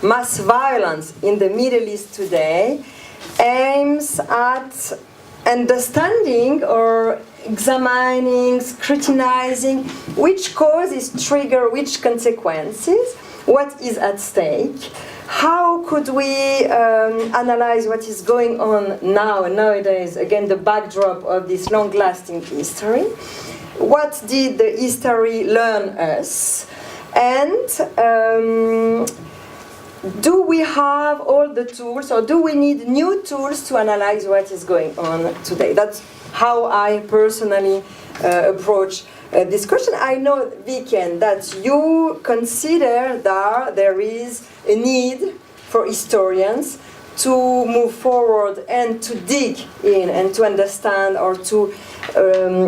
mass violence in the Middle East today aims at understanding or examining, scrutinizing which causes trigger which consequences, what is at stake, how could we analyze what is going on nowadays, again the backdrop of this long-lasting history, what did the history learn us, and do we have all the tools, or do we need new tools to analyze what is going on today? That's how I personally approach this question. I know, Vicken, that you consider that there is a need for historians to move forward and to dig in and to understand or to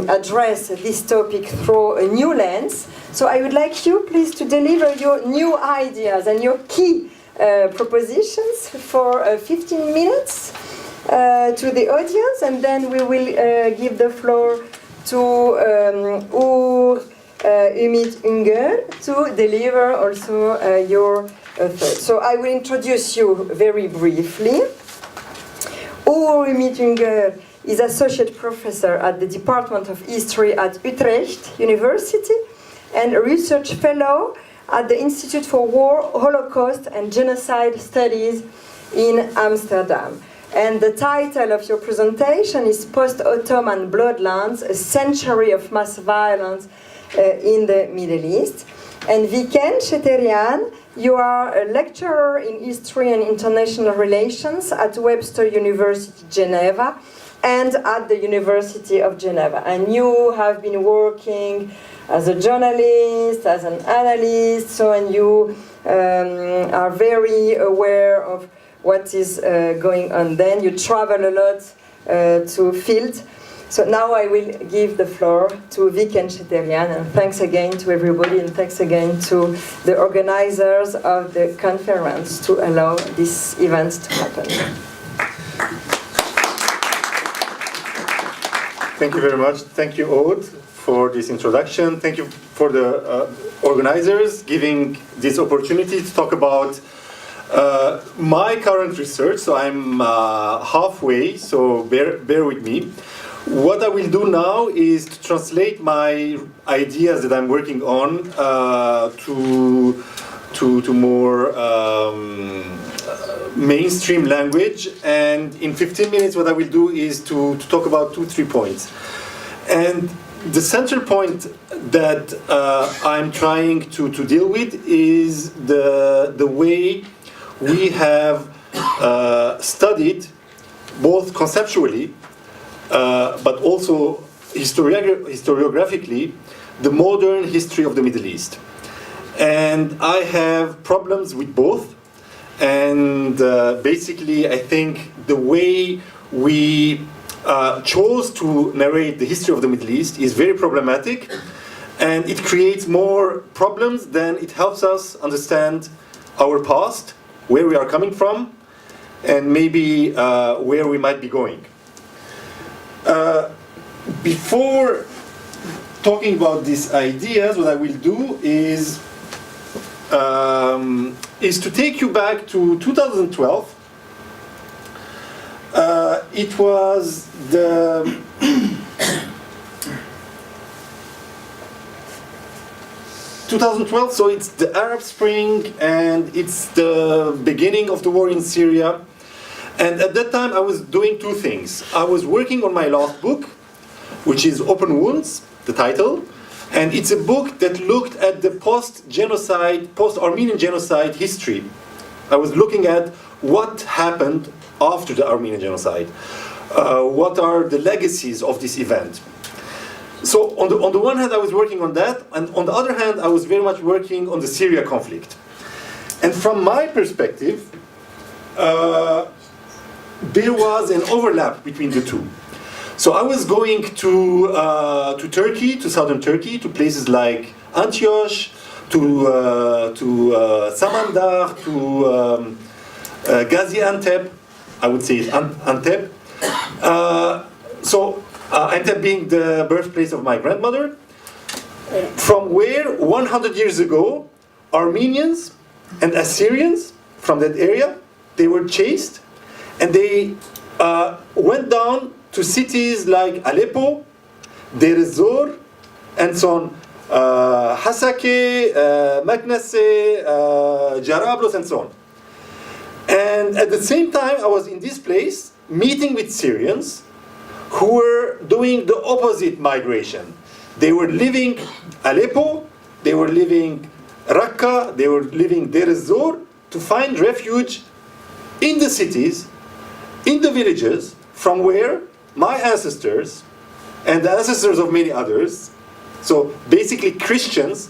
address this topic through a new lens. So I would like you, please, to deliver your new ideas and your key propositions for 15 minutes to the audience, and then we will give the floor to Umit, Ungor to deliver also your thoughts. So I will introduce you very briefly. Umit Ungor is associate professor at the Department of History at Utrecht University and a research fellow at the Institute for War, Holocaust and Genocide Studies in Amsterdam. And the title of your presentation is Post-Ottoman Bloodlands, a Century of Mass Violence in the Middle East. And Vicken, Cheterian, you are a lecturer in History and International Relations at Webster University, Geneva, and at the University of Geneva. And you have been working as a journalist, as an analyst, so, and you are very aware of what is going on then. You travel a lot to field. So now I will give the floor to Vicken, Cheterian, and thanks again to everybody, and thanks again to the organizers of the conference to allow this event to happen. Thank you very much. Thank you, Aude, for this introduction. Thank you for the organizers giving this opportunity to talk about my current research. So I'm halfway, so bear with me. What I will do now is to translate my ideas that I'm working on to more mainstream language, and in 15 minutes what I will do is to talk about 2-3 points. And the central point that I'm trying to deal with is the way we have studied, both conceptually but also historiographically, the modern history of the Middle East. And I have problems with both. And basically, I think the way we chose to narrate the history of the Middle East is very problematic, and it creates more problems than it helps us understand our past, where we are coming from, and maybe where we might be going. Before talking about these ideas, what I will do is to take you back to 2012. It was the 2012, so it's the Arab Spring and it's the beginning of the war in Syria. And at that time I was doing two things. I was working on my last book, which is Open Wounds, the title. And it's a book that looked at the post-genocide, post-Armenian genocide history. I was looking at what happened after the Armenian genocide. What are the legacies of this event? So on the one hand, I was working on that, and on the other hand, I was very much working on the Syria conflict. And from my perspective, there was an overlap between the two. So I was going to Turkey, to southern Turkey, to places like Antioch, to Samandar, to Gaziantep. I would say it's Antep. Antep being the birthplace of my grandmother, from where 100 years ago Armenians and Assyrians from that area, they were chased, and they went down to cities like Aleppo, Deir ez-Zor, and so on, Hasake, Maknase, Jarablus, and so on. And at the same time, I was in this place meeting with Syrians who were doing the opposite migration. They were leaving Aleppo, they were leaving Raqqa, they were leaving Deir ez-Zor to find refuge in the cities, in the villages, from where my ancestors and the ancestors of many others, so basically Christians,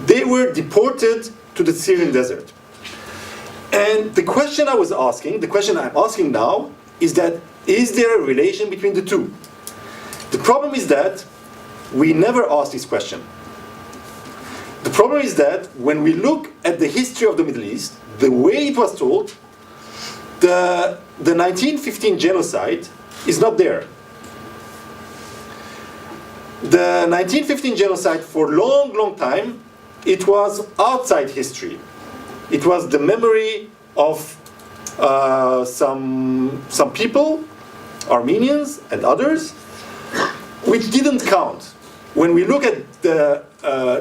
they were deported to the Syrian desert. And the question I was asking, the question I'm asking now, is that, is there a relation between the two? The problem is that we never asked this question. The problem is that when we look at the history of the Middle East, the way it was told, the 1915 genocide is not there. The 1915 genocide, for a long, long time, it was outside history. It was the memory of some people, Armenians and others, which didn't count. When we look at the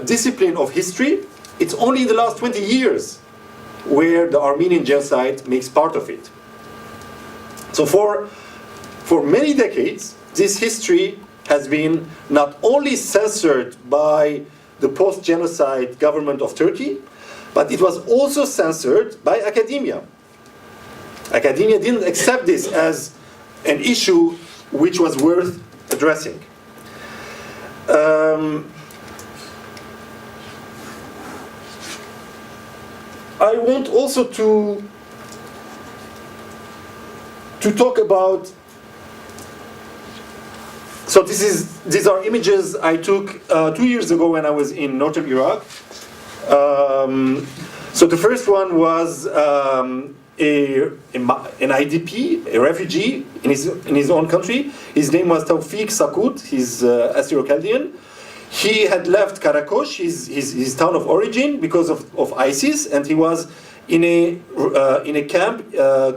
discipline of history, it's only in the last 20 years where the Armenian genocide makes part of it. So for many decades, this history has been not only censored by the post-genocide government of Turkey, but it was also censored by academia. Academia didn't accept this as an issue which was worth addressing. I want also to talk about. So these are images I took 2 years ago when I was in northern Iraq. So the first one was an IDP, a refugee in his own country. His name was Tawfiq Sakut. He's Assyro-Chaldean. He had left Karakosh, his town of origin, because of ISIS, and he was in a camp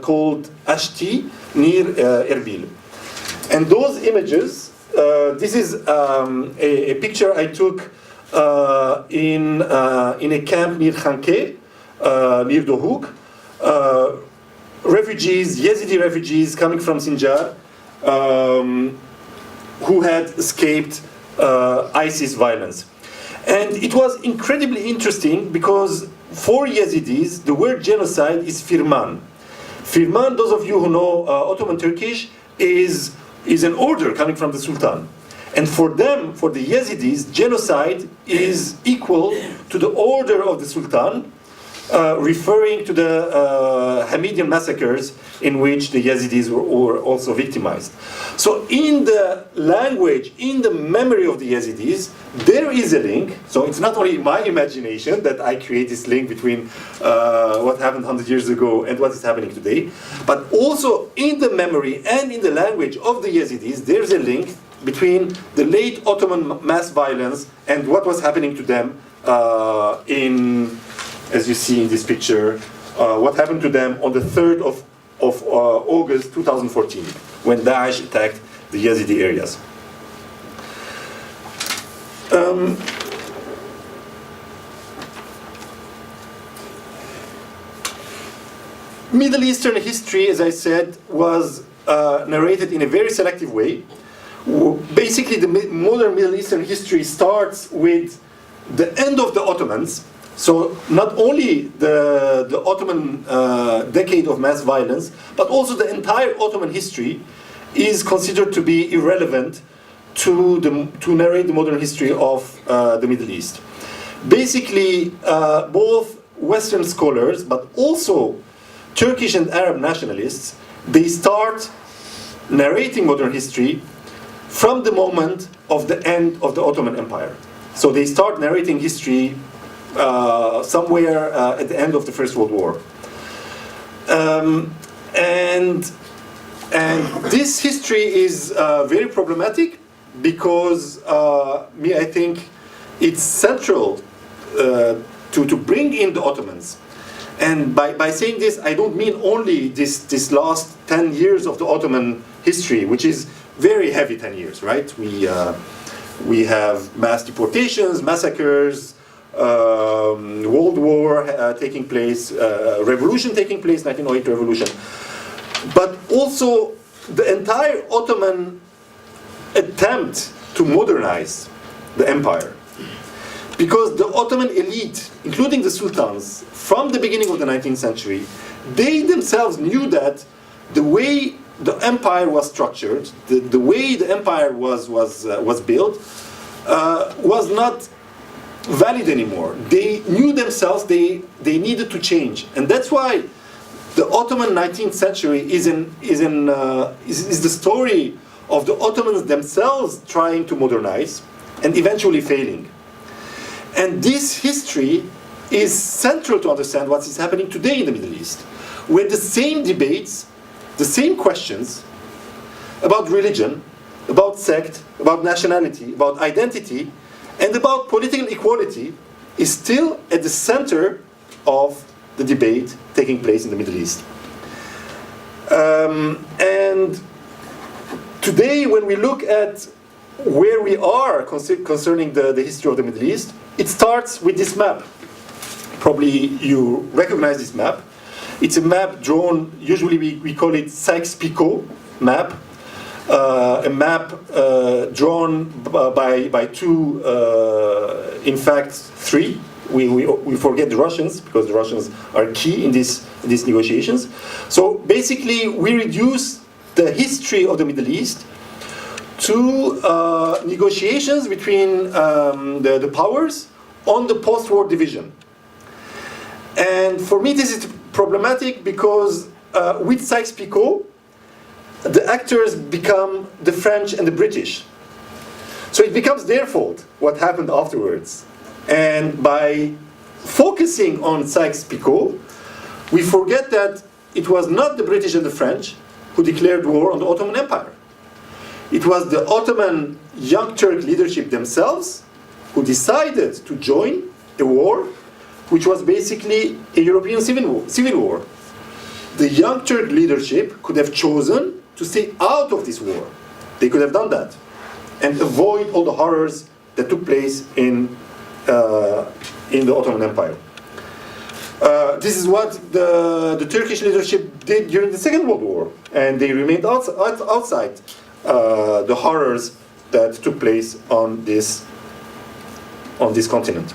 called Ashti near Erbil. And those images, this is a picture I took in a camp near Khanke, near Dohuk. Refugees, Yazidi refugees coming from Sinjar, who had escaped ISIS violence. And it was incredibly interesting because for Yazidis, the word genocide is firman. Firman, those of you who know Ottoman Turkish, is an order coming from the Sultan. And for them, for the Yazidis, genocide is equal to the order of the Sultan, referring to the Hamidian massacres in which the Yazidis were also victimized. So in the language, in the memory of the Yazidis, there is a link. So it's not only my imagination that I create this link between what happened 100 years ago and what is happening today, but also in the memory and in the language of the Yazidis, there's a link between the late Ottoman mass violence and what was happening to them as you see in this picture, what happened to them on the 3rd of August 2014, when Daesh attacked the Yazidi areas. Middle Eastern history, as I said, was narrated in a very selective way. Basically, the modern Middle Eastern history starts with the end of the Ottomans. So not only the Ottoman decade of mass violence, but also the entire Ottoman history is considered to be irrelevant to narrate the modern history of the Middle East. Basically, both Western scholars, but also Turkish and Arab nationalists, they start narrating modern history from the moment of the end of the Ottoman Empire. So they start narrating history somewhere at the end of the First World War. And this history is very problematic because I think it's central to bring in the Ottomans. And by saying this, I don't mean only this last 10 years of the Ottoman history, which is very heavy 10 years, right? We have mass deportations, massacres, World War taking place, revolution taking place, 1908 revolution. But also the entire Ottoman attempt to modernize the empire. Because the Ottoman elite, including the sultans, from the beginning of the 19th century, they themselves knew that the way the empire was structured, the way the empire was built, was not valid anymore. They knew themselves they needed to change, and that's why the Ottoman 19th century is the story of the Ottomans themselves trying to modernize and eventually failing. And this history is central to understand what is happening today in the Middle East, where the same debates, the same questions about religion, about sect, about nationality, about identity, and about political equality is still at the center of the debate taking place in the Middle East. And today, when we look at where we are concerning the history of the Middle East, it starts with this map. Probably you recognize this map. It's a map drawn, usually we call it Sykes-Picot map. A map drawn by two, in fact, three. We forget the Russians, because the Russians are key in these negotiations. So basically, we reduce the history of the Middle East to negotiations between the powers on the post-war division. And for me, this is problematic because with Sykes-Picot, the actors become the French and the British. So it becomes their fault what happened afterwards. And by focusing on Sykes-Picot, we forget that it was not the British and the French who declared war on the Ottoman Empire. It was the Ottoman Young Turk leadership themselves who decided to join a war which was basically a European civil war. The Young Turk leadership could have chosen to stay out of this war. They could have done that and avoid all the horrors that took place in the Ottoman Empire. This is what the Turkish leadership did during the Second World War, and they remained outside the horrors that took place on this continent.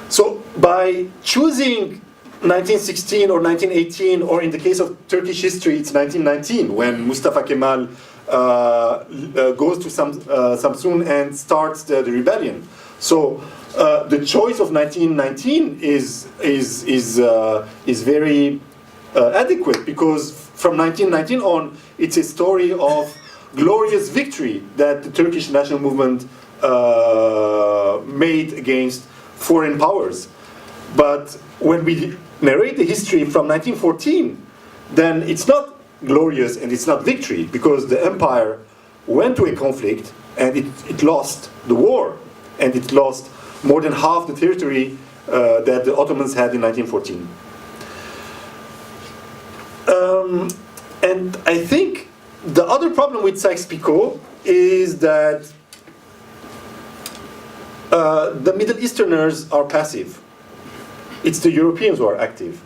So by choosing 1916 or 1918, or in the case of Turkish history, it's 1919, when Mustafa Kemal goes to Samsun and starts the rebellion. So the choice of 1919 is very adequate, because from 1919 on, it's a story of glorious victory that the Turkish national movement made against foreign powers. But when we narrate the history from 1914, then it's not glorious and it's not victory, because the empire went to a conflict and it lost the war, and it lost more than half the territory that the Ottomans had in 1914. And I think the other problem with Sykes-Picot is that the Middle Easterners are passive. It's the Europeans who are active.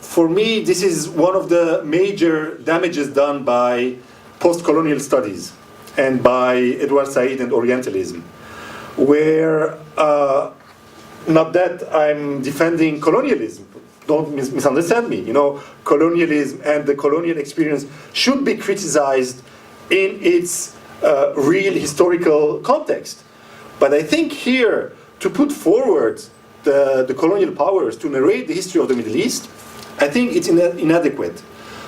For me, this is one of the major damages done by post-colonial studies and by Edward Said and Orientalism, where, not that I'm defending colonialism, don't misunderstand me, colonialism and the colonial experience should be criticized in its real historical context. But I think here, to put forward the colonial powers to narrate the history of the Middle East, I think it's inadequate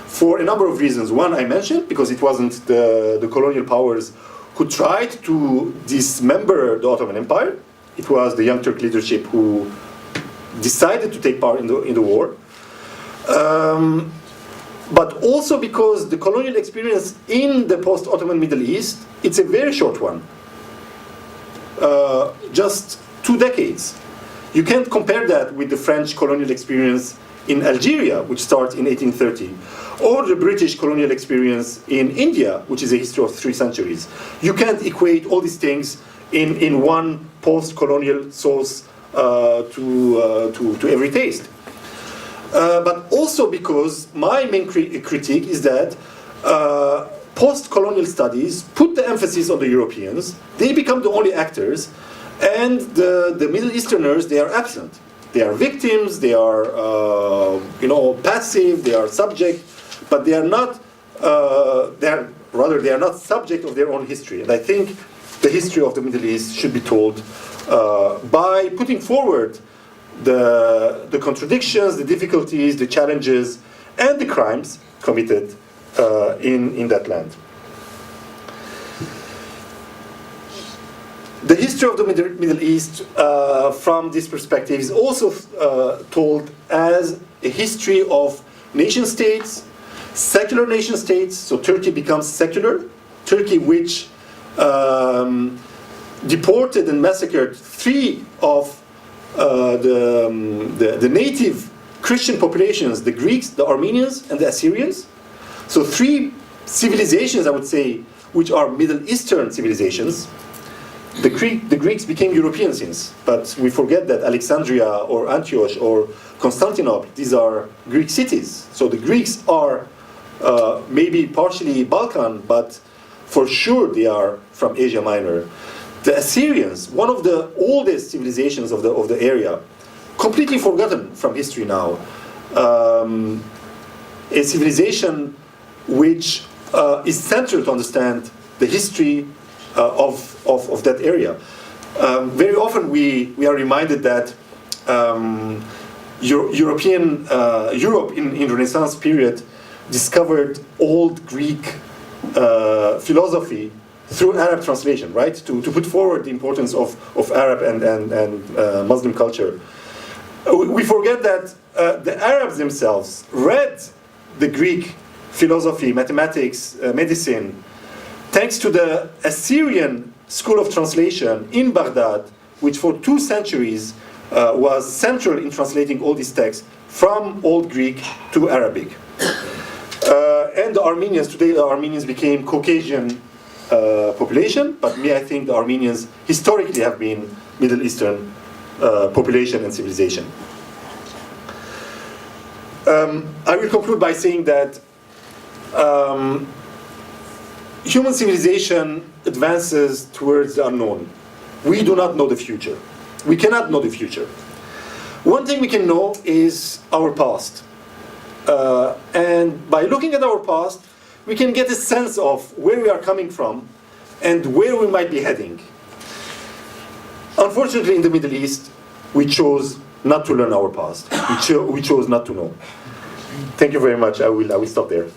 for a number of reasons. One I mentioned, because it wasn't the colonial powers who tried to dismember the Ottoman Empire. It was the Young Turk leadership who decided to take part in the war. But also because the colonial experience in the post-Ottoman Middle East, it's a very short one. Just 2 decades. You can't compare that with the French colonial experience in Algeria, which starts in 1830, or the British colonial experience in India, which is a history of 3 centuries. You can't equate all these things in one post-colonial source to every taste. But also because my main critique is that post-colonial studies put the emphasis on the Europeans, they become the only actors, and the Middle Easterners, they are absent. They are victims, they are passive, they are subject, but they are not, they are not subject of their own history. And I think the history of the Middle East should be told by putting forward the contradictions, the difficulties, the challenges, and the crimes committed in that land. The history of the Middle East, from this perspective, is also told as a history of nation-states, secular nation-states. So Turkey becomes secular. Turkey, which deported and massacred 3 of the native Christian populations, the Greeks, the Armenians, and the Assyrians. So 3 civilizations, I would say, which are Middle Eastern civilizations. The Greeks became European since, but we forget that Alexandria or Antioch or Constantinople, these are Greek cities. So the Greeks are maybe partially Balkan, but for sure they are from Asia Minor. The Assyrians, one of the oldest civilizations of the area, completely forgotten from history now. A civilization which is central to understand the history of that area. Very often we are reminded that Europe in Renaissance period discovered old Greek philosophy through Arab translation, right? To put forward the importance of Arab and Muslim culture. We forget that the Arabs themselves read the Greek philosophy, mathematics, medicine, thanks to the Assyrian school of translation in Baghdad, which for 2 centuries was central in translating all these texts from Old Greek to Arabic. And the Armenians, today the Armenians became Caucasian population, but I think the Armenians historically have been Middle Eastern population and civilization. I will conclude by saying that human civilization advances towards the unknown. We do not know the future. We cannot know the future. One thing we can know is our past. And by looking at our past, we can get a sense of where we are coming from and where we might be heading. Unfortunately, in the Middle East, we chose not to learn our past. We chose not to know. Thank you very much. I will stop there.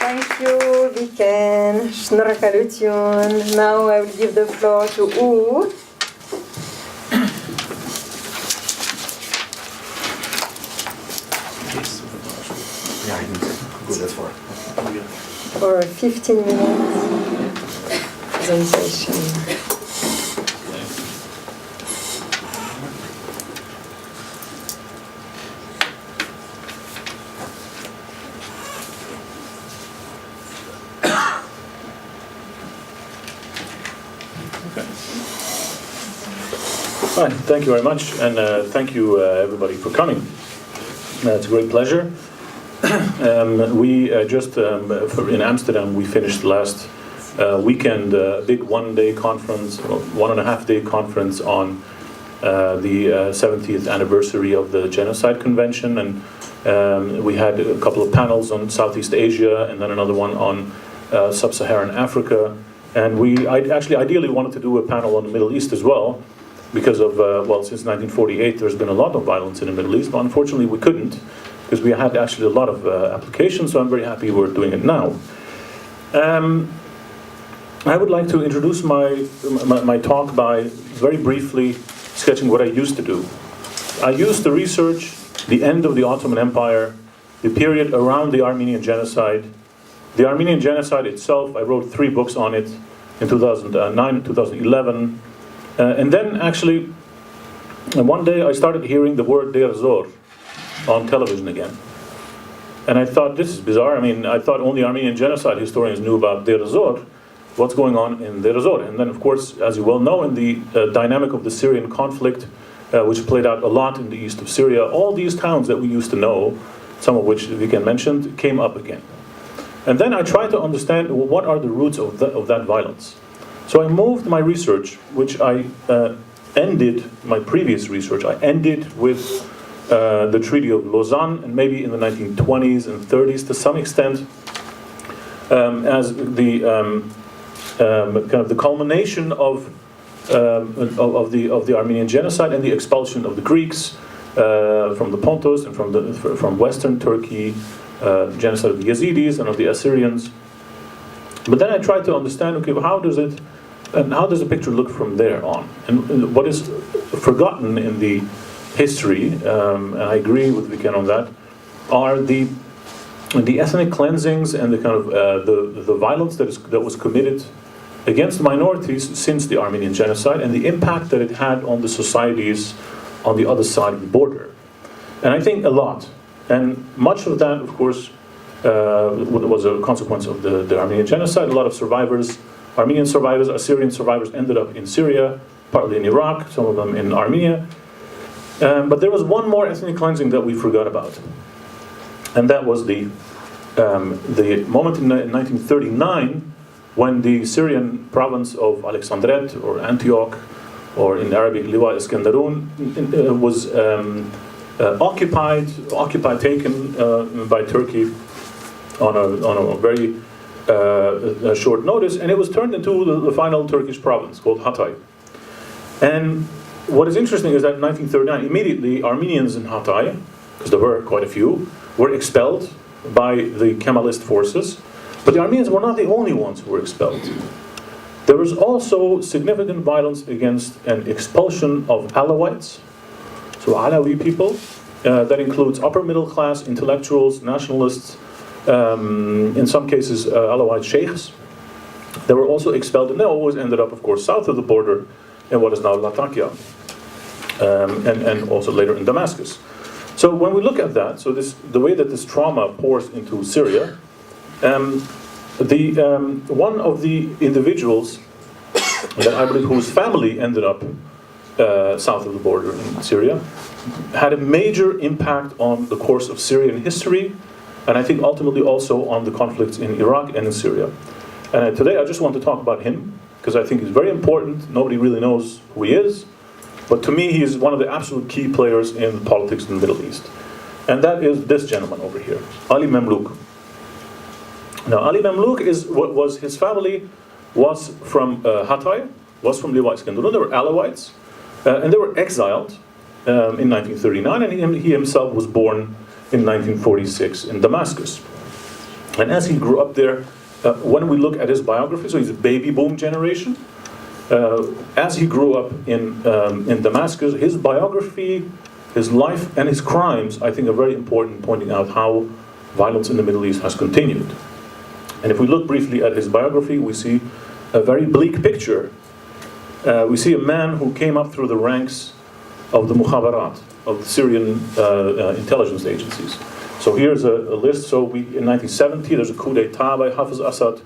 Thank you, Vicken. Snorakalution. Now I will give the floor to Aude. For a 15-minute presentation. Fine, thank you very much, and thank you everybody for coming. It's a great pleasure. We just, in Amsterdam, we finished last weekend a big one-day conference, 1.5-day conference on the 70th anniversary of the Genocide Convention, and we had a couple of panels on Southeast Asia, and then another one on Sub-Saharan Africa, and I actually ideally wanted to do a panel on the Middle East as well, because of, since 1948 there's been a lot of violence in the Middle East, but unfortunately we couldn't, because we had actually a lot of applications, so I'm very happy we're doing it now. I would like to introduce my talk by very briefly sketching what I used to do. I used to research the end of the Ottoman Empire, the period around the Armenian Genocide. The Armenian Genocide itself, I wrote 3 books on it in 2009 and 2011. And then actually, one day I started hearing the word Deir Zor on television again. And I thought, this is bizarre. I mean, I thought only Armenian genocide historians knew about Deir Zor. What's going on in Deir Zor? And then, of course, as you well know, in the dynamic of the Syrian conflict, which played out a lot in the east of Syria, all these towns that we used to know, some of which Vicken mentioned, came up again. And then I tried to understand, well, what are the roots of that violence. So I moved my research, which I ended, my previous research, I ended with the Treaty of Lausanne, and maybe in the 1920s and 30s to some extent, as the kind of the culmination of the Armenian genocide and the expulsion of the Greeks from the Pontus and from Western Turkey, genocide of the Yazidis and of the Assyrians. But then I tried to understand, okay, well, how does the picture look from there on? And what is forgotten in the history, and I agree with Vicken on that, are the ethnic cleansings and the kind of the violence that was committed against minorities since the Armenian genocide, and the impact that it had on the societies on the other side of the border. And I think a lot. And much of that, of course, was a consequence of the Armenian genocide. A lot of survivors, Armenian survivors, Assyrian survivors, ended up in Syria, partly in Iraq, some of them in Armenia. But there was one more ethnic cleansing that we forgot about. And that was the moment in 1939 when the Syrian province of Alexandret or Antioch, or in Arabic Liwa Iskenderun, was taken by Turkey on a very short notice, and it was turned into the final Turkish province called Hatay. And what is interesting is that in 1939, immediately Armenians in Hatay, because there were quite a few, were expelled by the Kemalist forces. But the Armenians were not the only ones who were expelled. There was also significant violence against an expulsion of Alawites, so Alawi people. That includes upper middle class, intellectuals, nationalists, in some cases Alawite sheikhs. They were also expelled, and they always ended up, of course, south of the border in what is now Latakia, and also later in Damascus. So when we look at that, so the way that this trauma pours into Syria, one of the individuals that I believe whose family ended up south of the border in Syria had a major impact on the course of Syrian history, and I think ultimately also on the conflicts in Iraq and in Syria. And today I just want to talk about him, because I think he's very important. Nobody really knows who he is, but to me he is one of the absolute key players in politics in the Middle East. And that is this gentleman over here, Ali Memluk. Now, Ali Memluk his family was from Hatay, was from Liwa Iskenderun. They were Alawites, and they were exiled in 1939, and he himself was born in 1946 in Damascus. And as he grew up there, when we look at his biography, so he's a baby boom generation. As he grew up in Damascus, his biography, his life, and his crimes, I think, are very important, pointing out how violence in the Middle East has continued. And if we look briefly at his biography, we see a very bleak picture. We see a man who came up through the ranks of the Mukhabarat, of the Syrian intelligence agencies. So here's a list. So in 1970, there's a coup d'etat by Hafiz Assad.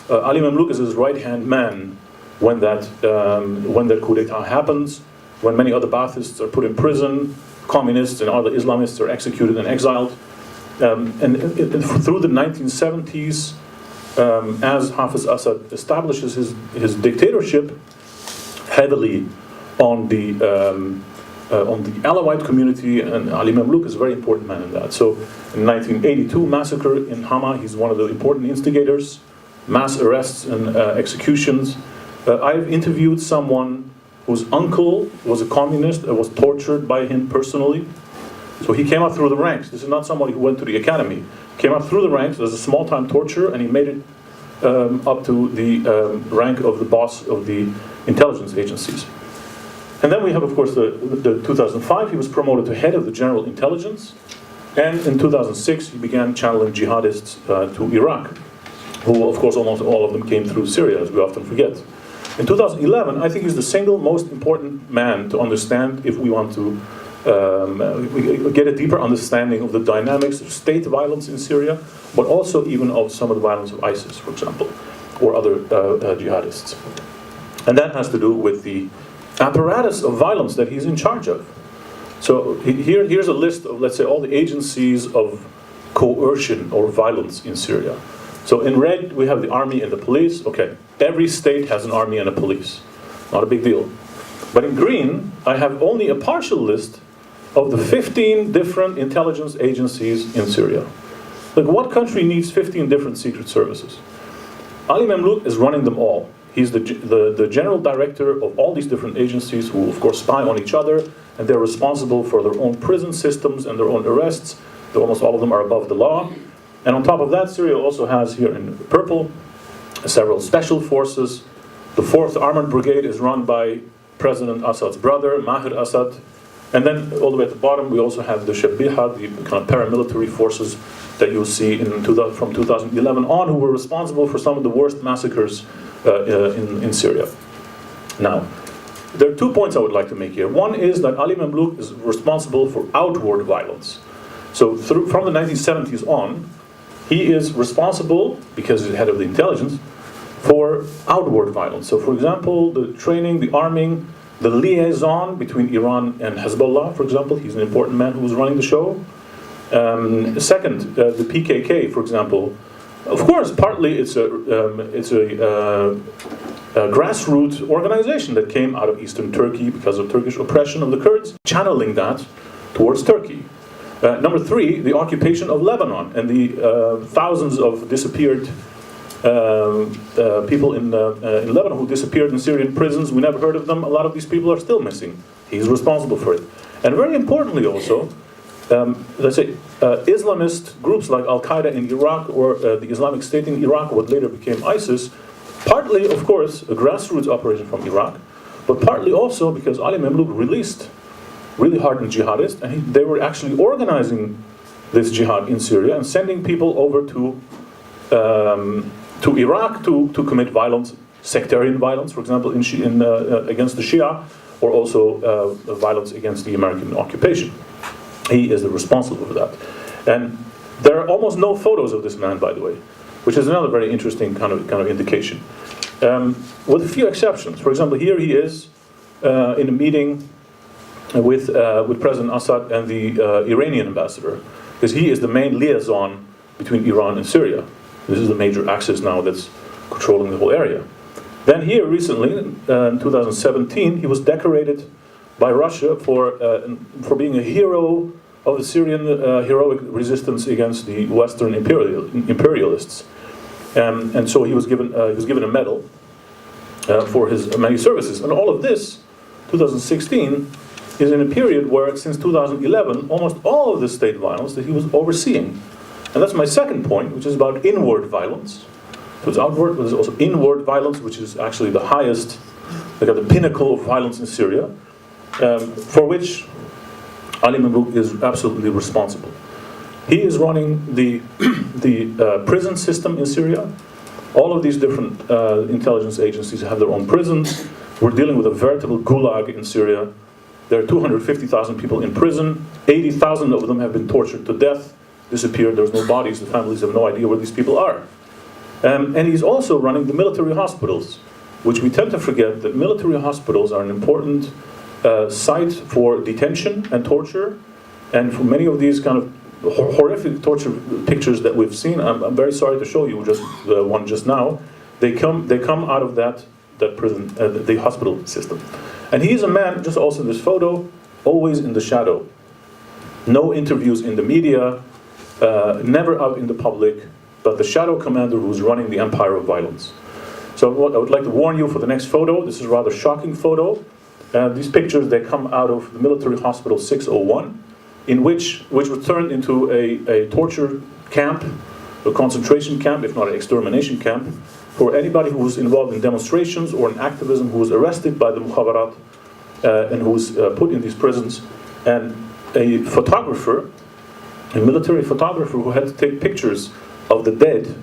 Ali Memluk is his right-hand man when that coup d'etat happens, when many other Baathists are put in prison, communists and other Islamists are executed and exiled. And through the 1970s, as Hafiz Assad establishes his dictatorship heavily on the Alawite community, and Ali Memluk is a very important man in that. So in 1982 massacre in Hama, he's one of the important instigators, mass arrests and executions. I've interviewed someone whose uncle was a communist and was tortured by him personally. So he came up through the ranks. This is not somebody who went to the academy. Came up through the ranks as a small-time torturer, and he made it up to the rank of the boss of the intelligence agencies. And then we have, of course, the 2005, he was promoted to head of the general intelligence. And in 2006, he began channeling jihadists to Iraq, who, of course, almost all of them came through Syria, as we often forget. In 2011, I think he's the single most important man to understand if we want to get a deeper understanding of the dynamics of state violence in Syria, but also even of some of the violence of ISIS, for example, or other jihadists. And that has to do with the apparatus of violence that he's in charge of. So here's a list of, let's say, all the agencies of coercion or violence in Syria. So in red, we have the army and the police. Okay, every state has an army and a police. Not a big deal. But in green, I have only a partial list of the 15 different intelligence agencies in Syria. Like, what country needs 15 different secret services? Ali Memlouk is running them all. He's the general director of all these different agencies who, of course, spy on each other, and they're responsible for their own prison systems and their own arrests. Almost all of them are above the law. And on top of that, Syria also has, here in purple, several special forces. The 4th Armored Brigade is run by President Assad's brother, Maher Assad. And then, all the way at the bottom, we also have the Shabiha, the kind of paramilitary forces that you'll see from 2011 on, who were responsible for some of the worst massacres in Syria. Now, there are 2 points I would like to make here. One is that Ali Memlouk is responsible for outward violence. So from the 1970s on, he is responsible, because he's head of the intelligence, for outward violence. So for example, the training, the arming, the liaison between Iran and Hezbollah, for example. He's an important man who was running the show. Second, the PKK, for example. Of course, partly it's a grassroots organization that came out of eastern Turkey because of Turkish oppression of the Kurds, channeling that towards Turkey. Number 3, the occupation of Lebanon and the thousands of disappeared people in Lebanon who disappeared in Syrian prisons. We never heard of them. A lot of these people are still missing. He's responsible for it. And very importantly also, let's say, Islamist groups like Al-Qaeda in Iraq or the Islamic State in Iraq, what later became ISIS, partly, of course, a grassroots operation from Iraq, but partly also because Ali Memlouk released really hardened jihadists, and they were actually organizing this jihad in Syria and sending people over to Iraq to commit violence, sectarian violence, for example, against the Shia, or also violence against the American occupation. He is the responsible for that. And there are almost no photos of this man, by the way, which is another very interesting kind of indication. With a few exceptions. For example, here he is in a meeting with President Assad and the Iranian ambassador, because he is the main liaison between Iran and Syria. This is the major axis now that's controlling the whole area. Then here recently, in 2017, he was decorated by Russia for being a hero of the Syrian heroic resistance against the Western imperialists, and so he was given a medal for his many services. And all of this, 2016, is in a period where, since 2011, almost all of the state violence that he was overseeing. And that's my second point, which is about inward violence. So it's outward, but there's also inward violence, which is actually the highest, like the pinnacle of violence in Syria, for which Ali Memlouk is absolutely responsible. He is running the prison system in Syria. All of these different intelligence agencies have their own prisons. We're dealing with a veritable gulag in Syria. There are 250,000 people in prison. 80,000 of them have been tortured to death, disappeared. There's no bodies. The families have no idea where these people are. And he's also running the military hospitals, which we tend to forget that military hospitals are an important site for detention and torture. And for many of these kind of horrific torture pictures that we've seen, I'm very sorry to show you just the one just now. They come out of that prison, the hospital system. And he's a man, just also in this photo, always in the shadow. No interviews in the media, never out in the public, but the shadow commander who's running the empire of violence. So I would like to warn you for the next photo. This is a rather shocking photo. These pictures, they come out of the military hospital 601, which was turned into a torture camp, a concentration camp, if not an extermination camp, for anybody who was involved in demonstrations or in activism, who was arrested by the Mukhabarat and who was put in these prisons. And a photographer, a military photographer who had to take pictures of the dead,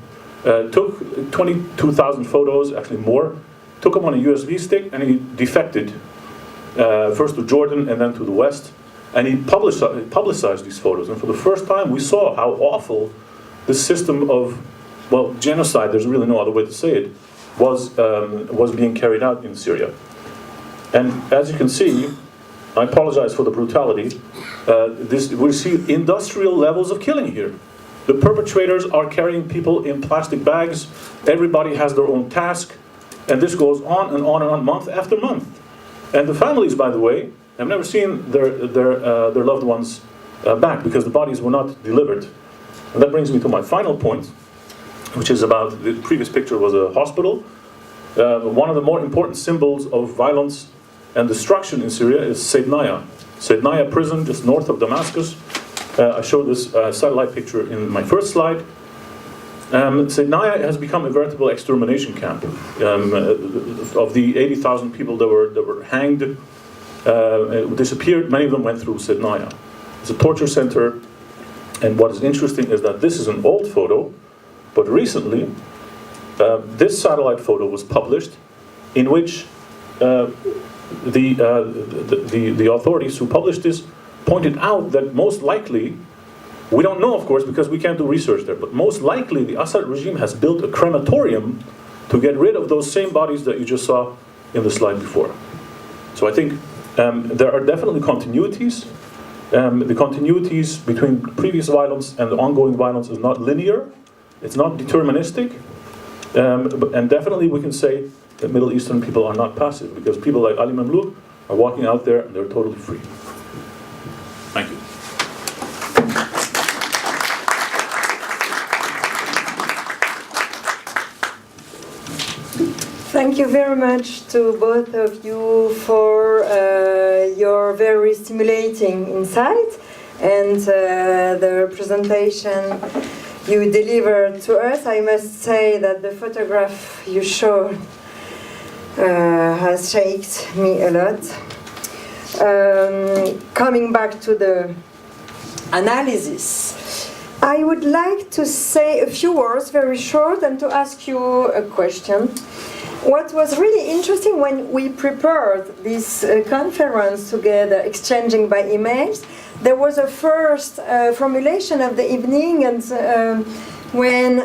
took 22,000 photos, actually more, took him on a USB stick, and he defected first to Jordan and then to the West. And he publicized these photos. And for the first time, we saw how awful this system of, well, genocide, there's really no other way to say it, was being carried out in Syria. And as you can see, I apologize for the brutality, we see industrial levels of killing here. The perpetrators are carrying people in plastic bags. Everybody has their own task. And this goes on and on and on, month after month. And the families, by the way, have never seen their loved ones back, because the bodies were not delivered. And that brings me to my final point, which is about, the previous picture was a hospital. One of the more important symbols of violence and destruction in Syria is Sednaya. Sednaya prison, just north of Damascus. I showed this satellite picture in my first slide. Sednaya has become a veritable extermination camp. Of the 80,000 people that were hanged, disappeared, many of them went through Sednaya. It's a torture center, and what is interesting is that this is an old photo, but recently this satellite photo was published, in which the authorities who published this pointed out that most likely, we don't know of course because we can't do research there, but most likely the Assad regime has built a crematorium to get rid of those same bodies that you just saw in the slide before. So I think there are definitely continuities. The continuities between previous violence and the ongoing violence is not linear, it's not deterministic, and definitely we can say that Middle Eastern people are not passive, because people like Ali Mamlouk are walking out there and they're totally free. Thank you. Thank you very much to both of you for your very stimulating insight and the presentation you delivered to us. I must say that the photograph you showed has shaked me a lot. Coming back to the analysis, I would like to say a few words, very short, and to ask you a question. What was really interesting when we prepared this conference together, exchanging by emails, there was a first formulation of the evening, and when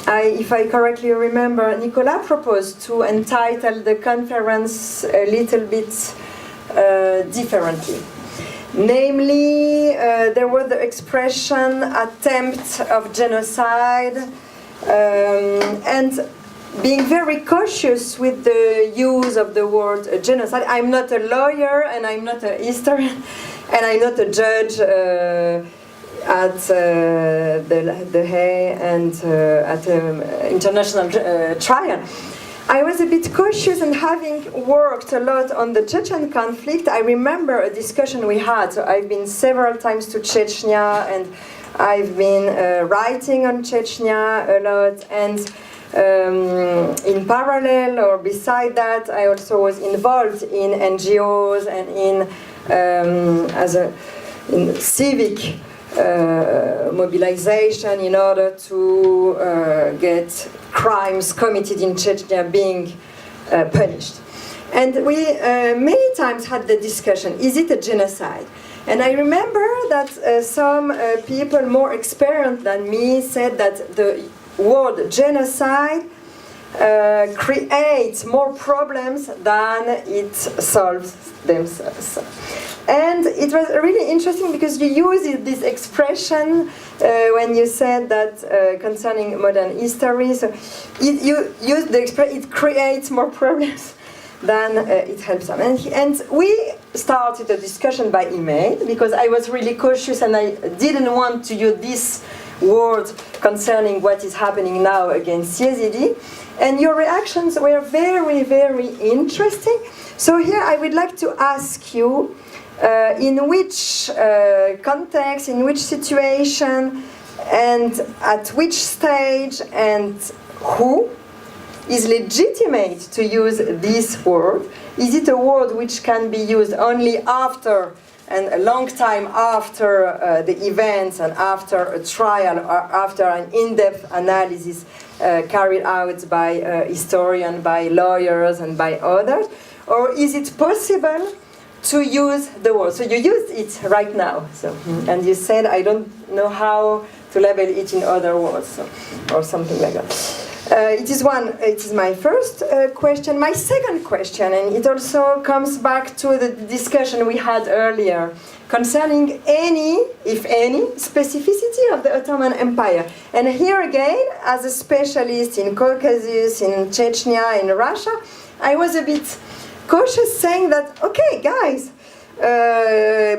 if I correctly remember, Nicolas proposed to entitle the conference a little bit differently. Namely, there was the expression attempt of genocide, and being very cautious with the use of the word genocide. I'm not a lawyer and I'm not a historian and I'm not a judge at the Hague and at international trial. I was a bit cautious, and having worked a lot on the Chechen conflict, I remember a discussion we had. So I've been several times to Chechnya, and I've been writing on Chechnya a lot, and in parallel or beside that, I also was involved in NGOs and in civic mobilization in order to get crimes committed in Chechnya being punished. And we many times had the discussion, is it a genocide? And I remember that some people more experienced than me said that the word genocide creates more problems than it solves themselves. And it was really interesting because you used this expression when you said that concerning modern history. So you used the expression, it creates more problems than it helps them. And we started a discussion by email because I was really cautious and I didn't want to use this word concerning what is happening now against Yazidi. And your reactions were very, very interesting. So here I would like to ask you, in which context, in which situation, and at which stage, and who is legitimate to use this word? Is it a word which can be used only after and a long time after the events and after a trial or after an in-depth analysis carried out by historians, by lawyers, and by others? Or is it possible to use the word? So you used it right now, so, and you said, I don't know how to label it in other words, so, or something like that. It is my first question. My second question, and it also comes back to the discussion we had earlier concerning any, if any, specificity of the Ottoman Empire. And here again, as a specialist in Caucasus, in Chechnya, in Russia, I was a bit cautious saying that, okay, guys,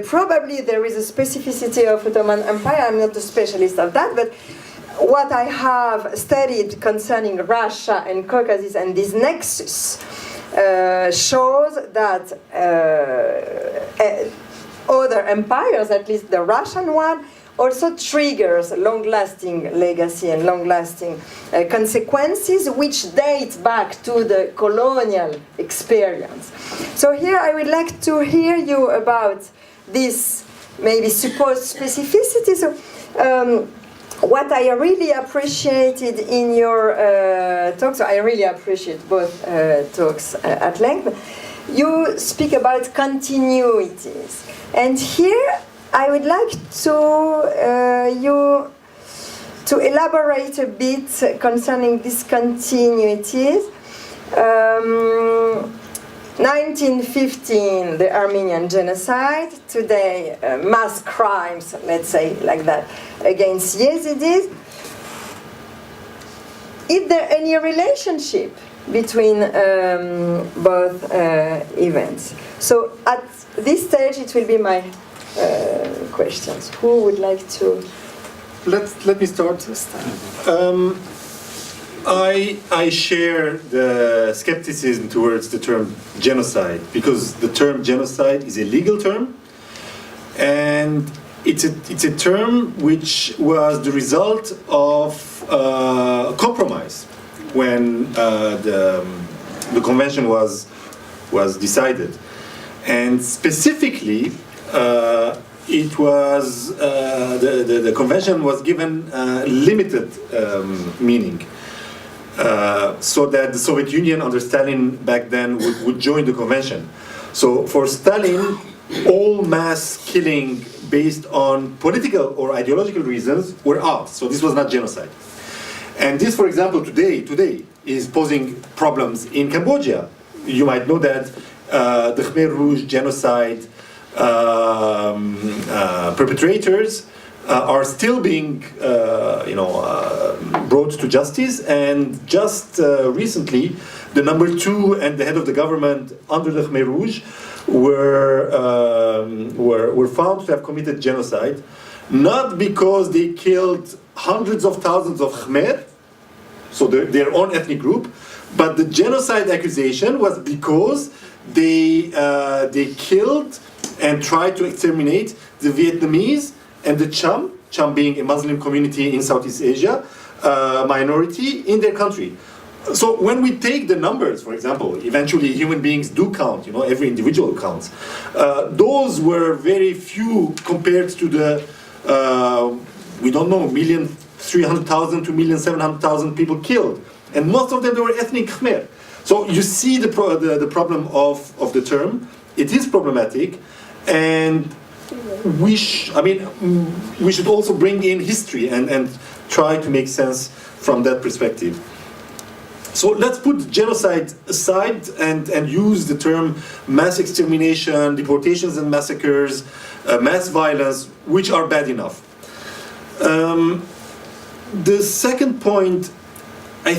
probably there is a specificity of Ottoman Empire. I'm not a specialist of that, but what I have studied concerning Russia and Caucasus and this nexus shows that other empires, at least the Russian one, also triggers long-lasting legacy and long-lasting consequences which date back to the colonial experience. So here I would like to hear you about this maybe supposed specificity. So, what I really appreciated in your talks, so I really appreciate both talks at length, you speak about continuities. And here I would like you to elaborate a bit concerning these continuities. 1915, the Armenian genocide. Today, mass crimes, let's say like that, against Yazidis. Is there any relationship between both events? So at this stage, it will be my questions. Who would like to? Let me start. I share the skepticism towards the term genocide, because the term genocide is a legal term, and it's a term which was the result of compromise when the convention was decided, and specifically it was the convention was given limited meaning. So that the Soviet Union under Stalin back then would join the convention. So for Stalin, all mass killing based on political or ideological reasons were out. So this was not genocide. And this, for example, today is posing problems in Cambodia. You might know that the Khmer Rouge genocide perpetrators are still being, brought to justice, and just recently, the number 2 and the head of the government under the Khmer Rouge were found to have committed genocide, not because they killed hundreds of thousands of Khmer, so their own ethnic group, but the genocide accusation was because they killed and tried to exterminate the Vietnamese and the Cham being a Muslim community in Southeast Asia, minority in their country. So when we take the numbers, for example, eventually human beings do count, every individual counts. Those were very few compared to the, we don't know, 1,300,000 to 1,700,000 people killed. And most of them, they were ethnic Khmer. So you see the problem of the term. It is problematic, and we should also bring in history and try to make sense from that perspective. So let's put genocide aside and use the term mass extermination, deportations and massacres, mass violence, which are bad enough. The second point, I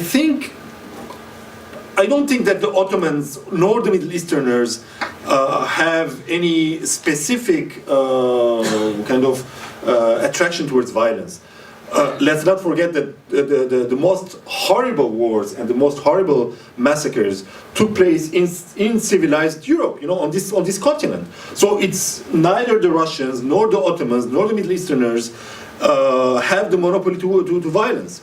don't think that the Ottomans nor the Middle Easterners have any specific attraction towards violence. Let's not forget that the most horrible wars and the most horrible massacres took place in civilized Europe, on this continent. So it's neither the Russians nor the Ottomans nor the Middle Easterners have the monopoly to violence.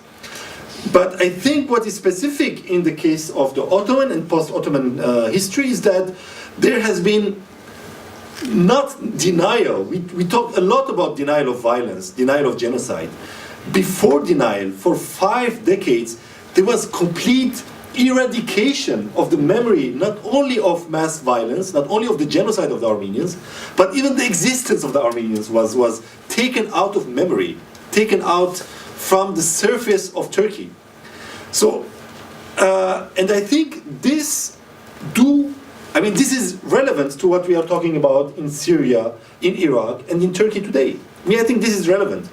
But I think what is specific in the case of the Ottoman and post-Ottoman history is that there has been not denial. We talk a lot about denial of violence, denial of genocide. Before denial, for 5 decades, there was complete eradication of the memory, not only of mass violence, not only of the genocide of the Armenians, but even the existence of the Armenians was taken out of memory, taken out from the surface of Turkey. So, and I think this is relevant to what we are talking about in Syria, in Iraq, and in Turkey today. I think this is relevant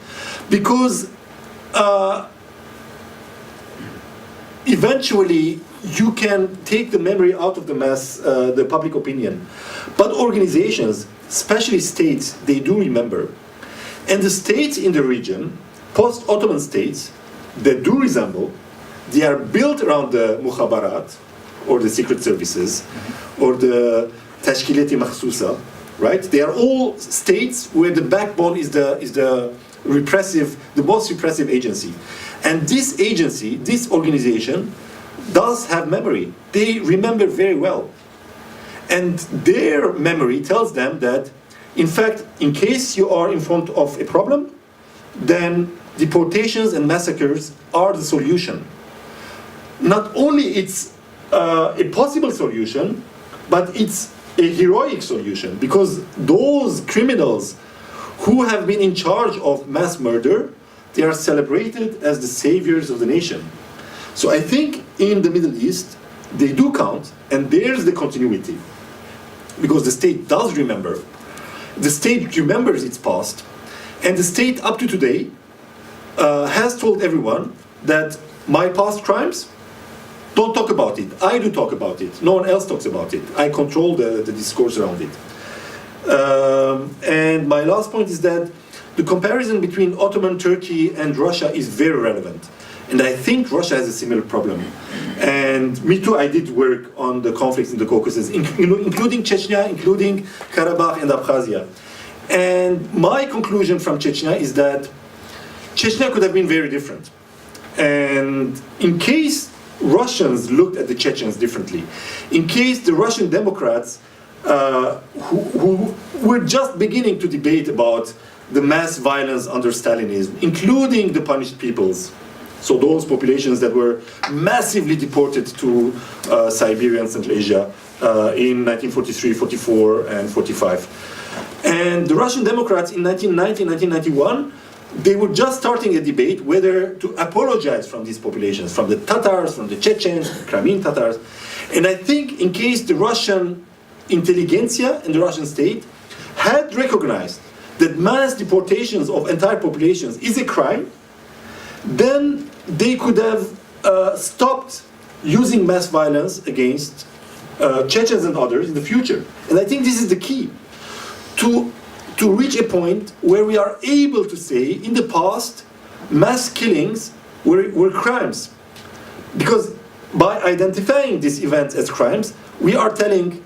because eventually you can take the memory out of the mass, the public opinion. But organizations, especially states, they do remember. And the states in the region, post-Ottoman states, that do resemble, they are built around the mukhabarat, or the secret services, or the tashkilati makhsusa, right? They are all states where the backbone is the most repressive agency. And this agency, this organization, does have memory. They remember very well. And their memory tells them that, in fact, in case you are in front of a problem, then deportations and massacres are the solution. Not only it's a possible solution, but it's a heroic solution, because those criminals who have been in charge of mass murder, they are celebrated as the saviors of the nation. So I think in the Middle East, they do count, and there's the continuity. Because the state does remember. The state remembers its past, and the state up to today has told everyone that my past crimes, don't talk about it. I do talk about it. No one else talks about it. I control the discourse around it. And my last point is that the comparison between Ottoman Turkey and Russia is very relevant. And I think Russia has a similar problem. And me too, I did work on the conflicts in the Caucasus, including Chechnya, including Karabakh and Abkhazia. And my conclusion from Chechnya is that Chechnya could have been very different. And in case Russians looked at the Chechens differently, in case the Russian Democrats who were just beginning to debate about the mass violence under Stalinism, including the punished peoples, so those populations that were massively deported to Siberia and Central Asia in 1943, 44, and 45. And the Russian Democrats in 1990, 1991, they were just starting a debate whether to apologize from these populations, from the Tatars, from the Chechens, the Crimean Tatars. And I think in case the Russian intelligentsia and the Russian state had recognized that mass deportations of entire populations is a crime, then they could have stopped using mass violence against Chechens and others in the future. And I think this is the key to reach a point where we are able to say, in the past, mass killings were crimes. Because by identifying these events as crimes, we are telling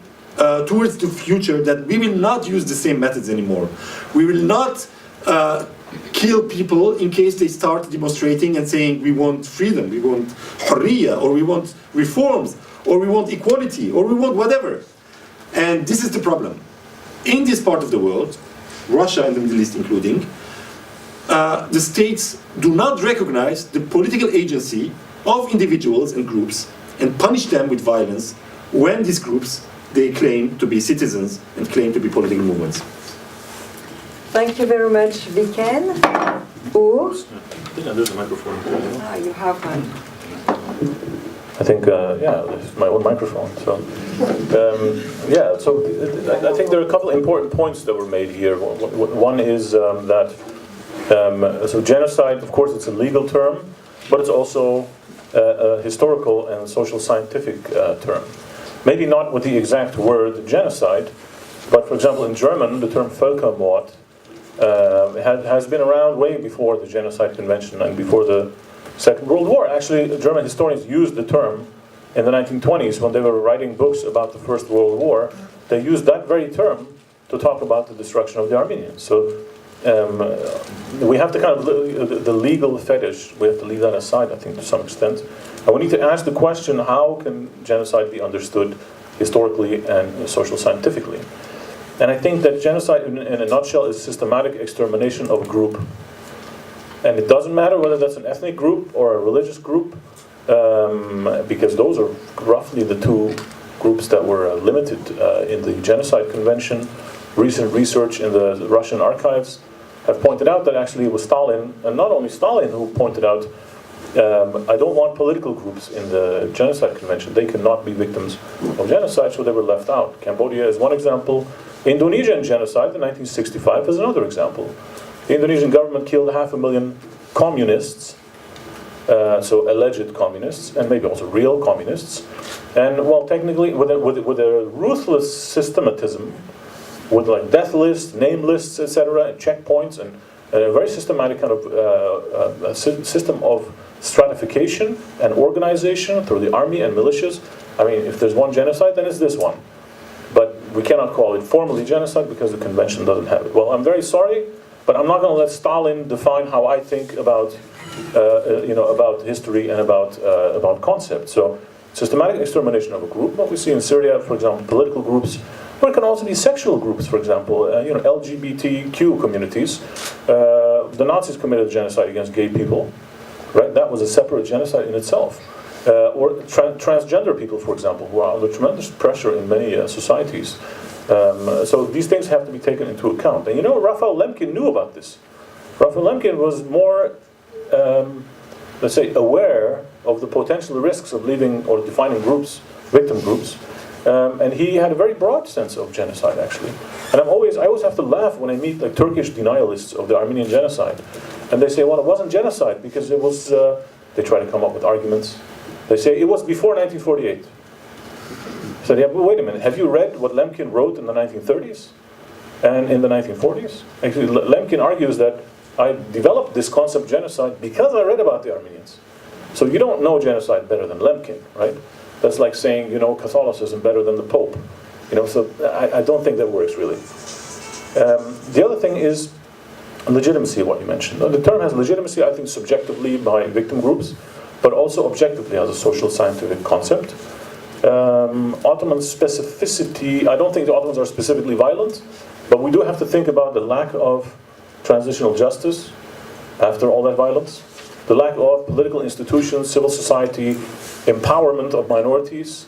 towards the future that we will not use the same methods anymore. We will not kill people in case they start demonstrating and saying we want freedom, we want hurriya, or we want reforms, or we want equality, or we want whatever. And this is the problem. In this part of the world, Russia and the Middle East including, the states do not recognize the political agency of individuals and groups and punish them with violence when these groups, they claim to be citizens and claim to be political movements. Thank you very much, Vicken. Ugur? Yeah, there's a microphone. Ah, you have one. I think, yeah, this is my own microphone. So, yeah, so I think there are a couple important points that were made here. One is that, so genocide, of course, it's a legal term, but it's also a historical and social scientific term. Maybe not with the exact word genocide, but for example, in German, the term Völkermord has been around way before the Genocide Convention and before the Second World War. Actually, German historians used the term in the 1920s when they were writing books about the First World War. They used that very term to talk about the destruction of the Armenians. So we have to kind of, the legal fetish, we have to leave that aside, I think, to some extent. And we need to ask the question, how can genocide be understood historically and social scientifically? And I think that genocide, in a nutshell, is systematic extermination of a group. And it doesn't matter whether that's an ethnic group or a religious group, because those are roughly the two groups that were limited in the Genocide Convention. Recent research in the Russian archives have pointed out that actually it was Stalin, and not only Stalin, who pointed out, I don't want political groups in the Genocide Convention. They cannot be victims of genocide, so they were left out. Cambodia is one example. Indonesian genocide in 1965 is another example. The Indonesian government killed 500,000 communists, so alleged communists, and maybe also real communists. And well, technically, with a ruthless systematism, with like death lists, name lists, etc., and checkpoints, and a very systematic kind of system of stratification and organization through the army and militias. I mean, if there's one genocide, then it's this one. But we cannot call it formally genocide because the convention doesn't have it. Well, I'm very sorry, but I'm not going to let Stalin define how I think about, about history and about concepts. So, systematic extermination of a group. What we see in Syria, for example, political groups, or it can also be sexual groups, for example, LGBTQ communities. The Nazis committed genocide against gay people, right? That was a separate genocide in itself. Or transgender people, for example, who are under tremendous pressure in many societies. So these things have to be taken into account. And Raphael Lemkin knew about this. Raphael Lemkin was more, let's say, aware of the potential risks of leaving or defining groups, victim groups. And he had a very broad sense of genocide, actually. And I always have to laugh when I meet like Turkish denialists of the Armenian genocide. And they say, well, it wasn't genocide because it was, they try to come up with arguments. They say it was before 1948. I said, yeah, but wait a minute. Have you read what Lemkin wrote in the 1930s and in the 1940s? Actually, Lemkin argues that I developed this concept genocide because I read about the Armenians. So you don't know genocide better than Lemkin, right? That's like saying, Catholicism better than the Pope. So I don't think that works, really. The other thing is legitimacy, what you mentioned. The term has legitimacy, I think, subjectively by victim groups, but also objectively as a social scientific concept. Ottoman specificity, I don't think the Ottomans are specifically violent, but we do have to think about the lack of transitional justice after all that violence, the lack of political institutions, civil society, empowerment of minorities.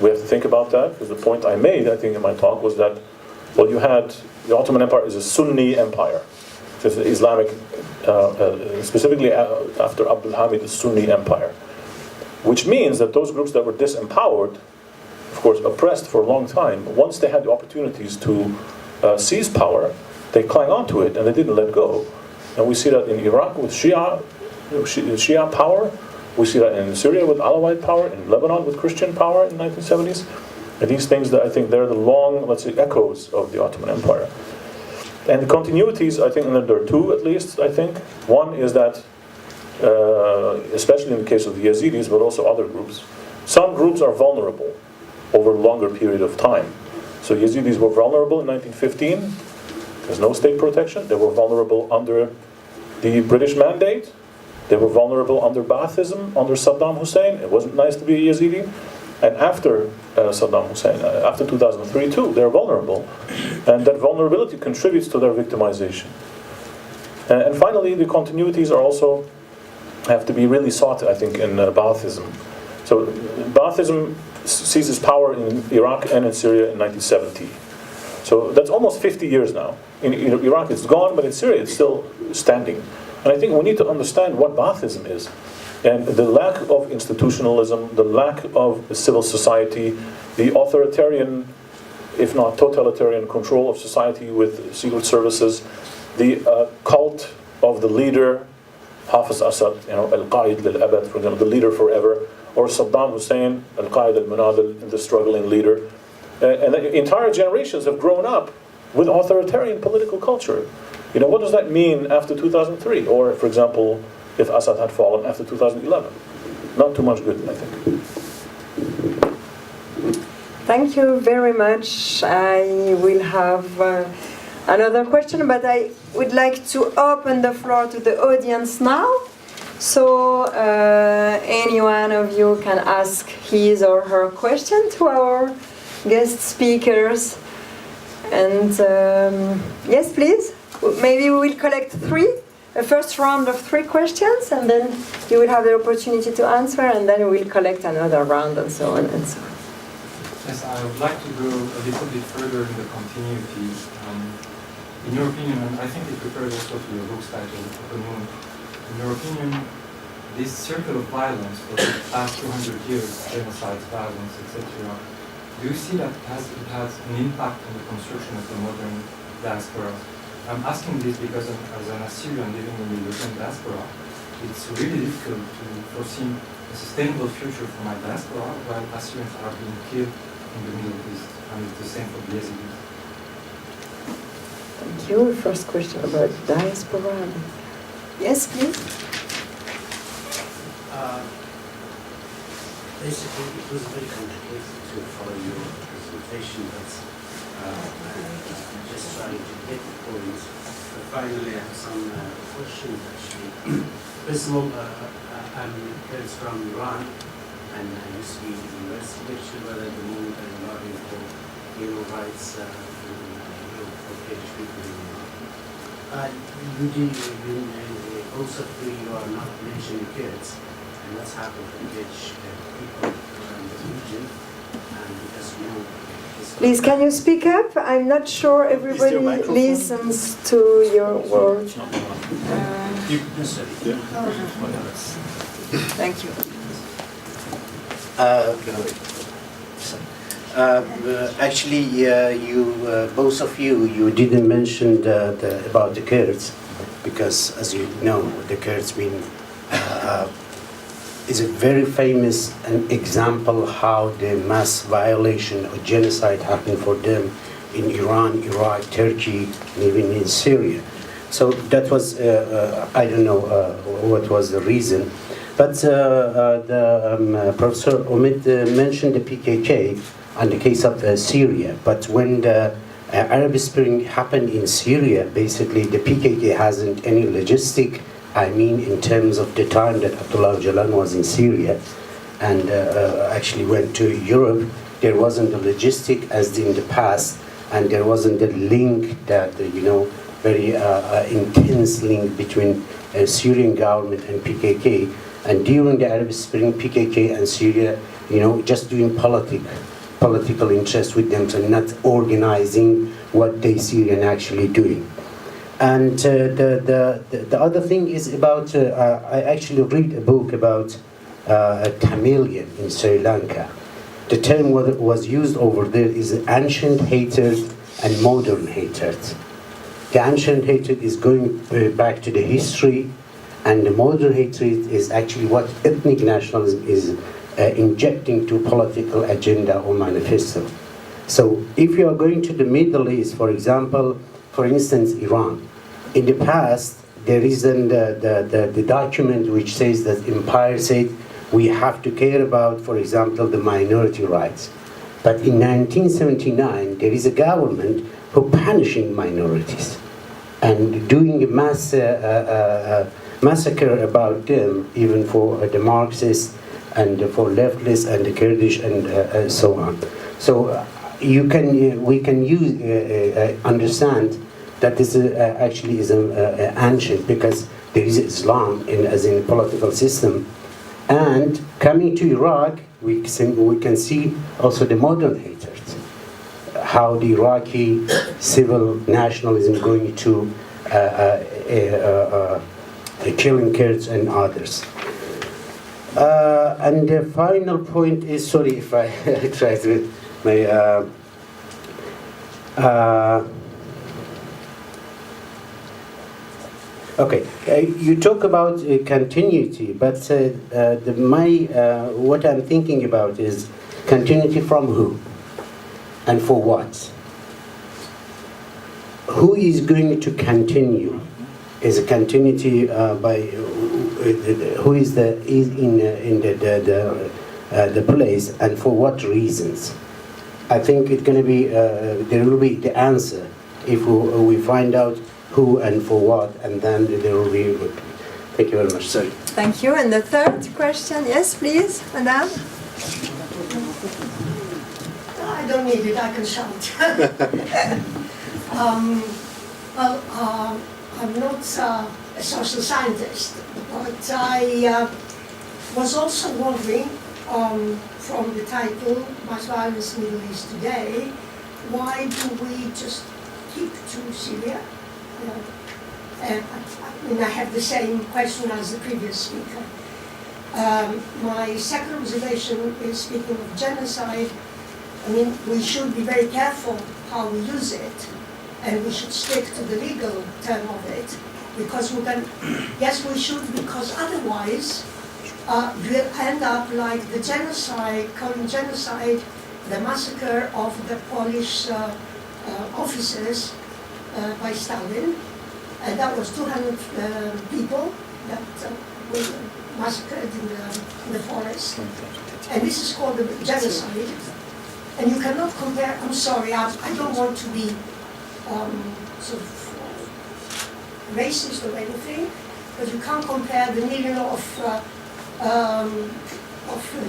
We have to think about that, because the point I made, I think, in my talk was that, well, the Ottoman Empire is a Sunni empire. It's an Islamic, specifically after Abdul Hamid, the Sunni empire. Which means that those groups that were disempowered, of course, oppressed for a long time, once they had the opportunities to seize power, they clung on to it and they didn't let go. And we see that in Iraq with Shia power. We see that in Syria with Alawite power, in Lebanon with Christian power in the 1970s. And these things that I think they're the long, let's say, echoes of the Ottoman Empire. And the continuities, I think, and there are two at least, I think. One is that, especially in the case of the Yazidis, but also other groups, some groups are vulnerable over a longer period of time. So Yazidis were vulnerable in 1915. There's no state protection. They were vulnerable under the British Mandate. They were vulnerable under Baathism, under Saddam Hussein. It wasn't nice to be a Yazidi. And after Saddam Hussein, after 2003 too, they're vulnerable. And that vulnerability contributes to their victimization. And finally, the continuities are also have to be really sought, I think, in Baathism. So Baathism seizes power in Iraq and in Syria in 1970. So that's almost 50 years now. In Iraq it's gone, but in Syria it's still standing. And I think we need to understand what Baathism is. And the lack of institutionalism, the lack of civil society, the authoritarian, if not totalitarian, control of society with secret services, the cult of the leader, Hafiz Assad, Al-Qaid lil-Abad, for example, the leader forever, or Saddam Hussein, Al-Qaid al-Munadil, the struggling leader. And the entire generations have grown up with authoritarian political culture. What does that mean after 2003? Or, for example, if Assad had fallen after 2011? Not too much good, I think. Thank you very much. I will have another question, but I would like to open the floor to the audience now. So any one of you can ask his or her question to our guest speakers. And yes, please. Maybe we will collect a first round of 3 questions, and then you will have the opportunity to answer, and then we will collect another round, and so on and so on. Yes, I would like to go a little bit further in the continuities. In your opinion, and I think it refers also to your book's title, Open Wound. In your opinion, this circle of violence for the past 200 years, genocide, violence, etc., do you see that it has an impact on the construction of the modern diaspora? I'm asking this because as an Assyrian living in the European diaspora, it's really difficult to foresee a sustainable future for my diaspora while Assyrians are being killed in the Middle East, and it's the same for the Yazidis. Thank you. First question about diaspora. Yes, please. Basically, it was very complicated to follow your presentation, but I'm just trying to get the points. But finally, I have some questions actually. First of all, I'm from Iran, and I used to be in the university lecture, but at the moment I'm lobbying for human rights and for PhD in Iran. Also, you are not mentioning kids. And what's happened to rich people around the region, and because you know. Please, can you speak up? I'm not sure everybody listens to your words. Thank you. Actually, you both of you didn't mention about the Kurds, because as you know, the Kurds is a very famous example how the mass violation or genocide happened for them in Iran, Iraq, Turkey, and even in Syria. So that was, I don't know what was the reason. But Professor Umit mentioned the PKK and the case of Syria. But when the Arab Spring happened in Syria, basically the PKK hasn't any logistic. I mean, in terms of the time that Abdullah Öcalan was in Syria and actually went to Europe, there wasn't the logistic as in the past, and there wasn't the link that, very intense link between Syrian government and PKK. And during the Arab Spring, PKK and Syria, just doing political interest with them, so not organizing what they Syrian actually doing. And the other thing is about, I actually read a book about a chameleon in Sri Lanka. The term was used over there is ancient hatred and modern hatred. The ancient hatred is going back to the history, and the modern hatred is actually what ethnic nationalism is injecting to political agenda or manifesto. So if you are going to the Middle East, for example, for instance, Iran, in the past, there isn't the document which says that empire said we have to care about, for example, the minority rights. But in 1979, there is a government who punishing minorities and doing a massacre about them, even for the Marxists and for leftists and the Kurdish and so on. So we can understand that this actually is ancient, because there is Islam as in political system. And coming to Iraq, we can see also the modern hatred, how the Iraqi civil nationalism going to killing Kurds and others. And the final point is, sorry if I try to my. Okay, you talk about continuity, but what I'm thinking about is continuity from who and for what? Who is going to continue? Is a continuity by who is in the place, and for what reasons? I think it's going to be there will be the answer if we find out who and for what, and then there will be. Thank you very much. Sorry. Thank you. And the third question, yes, please, Madame. I don't need it. I can shout. I'm not a social scientist, but I was also wondering, from the title, Mass Violence in the Middle East Today, why do we just keep to Syria? I mean, I have the same question as the previous speaker. My second observation is, speaking of genocide, I mean, we should be very careful how we use it, and we should stick to the legal term of it, because we can, yes, we should, because otherwise we'll end up like the genocide, calling genocide the massacre of the Polish officers by Stalin, and that was 200 people that were massacred in the forest, and this is called the genocide. And you cannot compare, I'm sorry, I don't want to be sort of racist or anything, but you can't compare the million of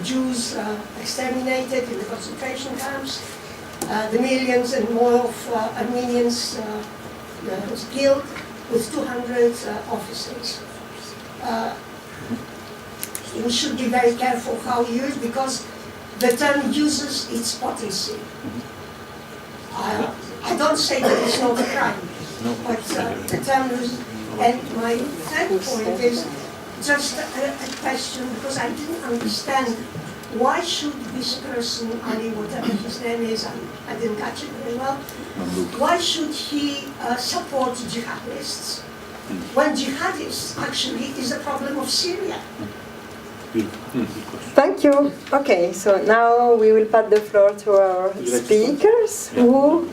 Jews exterminated in the concentration camps, the millions and more of Armenians killed, with 200 officers. We should be very careful how we use, because the term uses its potency. I don't say that it's not a crime, but the term uses. And my third point is just a question, because I didn't understand why should this person, Ali, whatever his name is, I didn't catch it very well, why should he support jihadists when jihadists actually is a problem of Syria? Thank you. Okay, so now we will pass the floor to our speakers. Who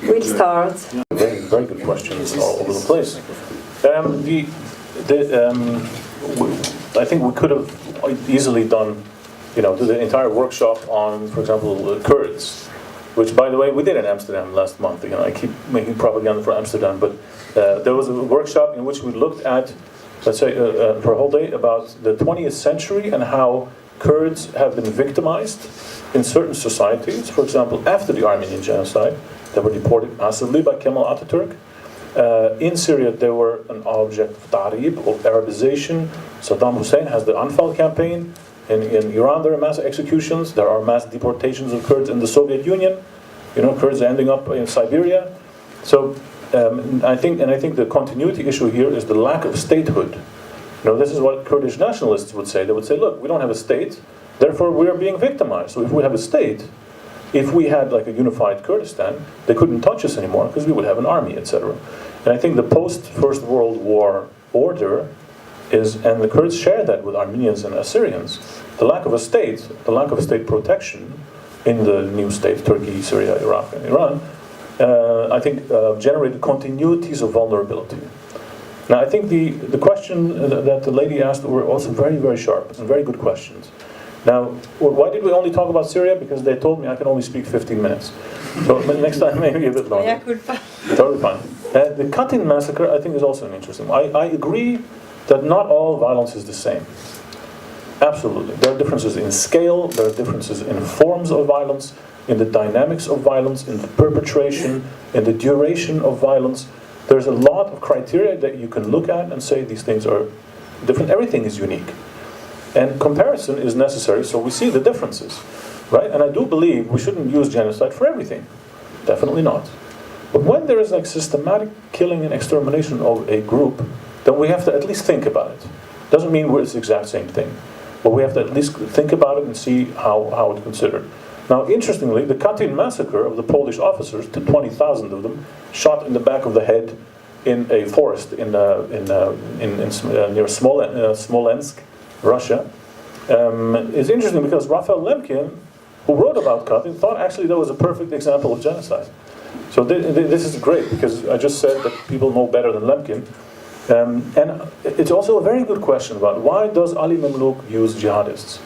will start? Very, very good questions all over the place. I think we could have easily done, do the entire workshop on, for example, Kurds, which, by the way, we did in Amsterdam last month. I keep making propaganda for Amsterdam, but there was a workshop in which we looked at, let's say, for a whole day, about the 20th century and how Kurds have been victimized in certain societies. For example, after the Armenian genocide, they were deported massively by Kemal Ataturk. In Syria, they were an object of Ternype, of Arabization. Saddam Hussein has the Anfal campaign. In Iran, there are mass executions. There are mass deportations of Kurds in the Soviet Union. Kurds ending up in Siberia. So I think the continuity issue here is the lack of statehood. This is what Kurdish nationalists would say. They would say, look, we don't have a state, therefore we are being victimized. So if we have a state, if we had like a unified Kurdistan, they couldn't touch us anymore because we would have an army, etc. And I think the post-First World War order is, and the Kurds share that with Armenians and Assyrians, the lack of a state, the lack of state protection in the new state, Turkey, Syria, Iraq, and Iran, I think generated continuities of vulnerability. Now, I think the question that the lady asked were also very, very sharp and very good questions. Now, why did we only talk about Syria? Because they told me I can only speak 15 minutes. So next time maybe a bit longer. Totally fine. The Katyn massacre, I think, is also an interesting one. I agree that not all violence is the same. Absolutely. There are differences in scale, there are differences in forms of violence, in the dynamics of violence, in the perpetration, in the duration of violence. There's a lot of criteria that you can look at and say these things are different. Everything is unique. And comparison is necessary, so we see the differences, right? And I do believe we shouldn't use genocide for everything. Definitely not. But when there is like systematic killing and extermination of a group, then we have to at least think about it. Doesn't mean it's the exact same thing. But we have to at least think about it and see how it's considered. Now, interestingly, the Katyn massacre of the Polish officers, to 20,000 of them, shot in the back of the head in a forest near Smolensk, Russia, is interesting because Raphael Lemkin, who wrote about Katyn, thought actually that was a perfect example of genocide. So this is great, because I just said that people know better than Lemkin. And it's also a very good question about why does Ali Memluk use jihadists?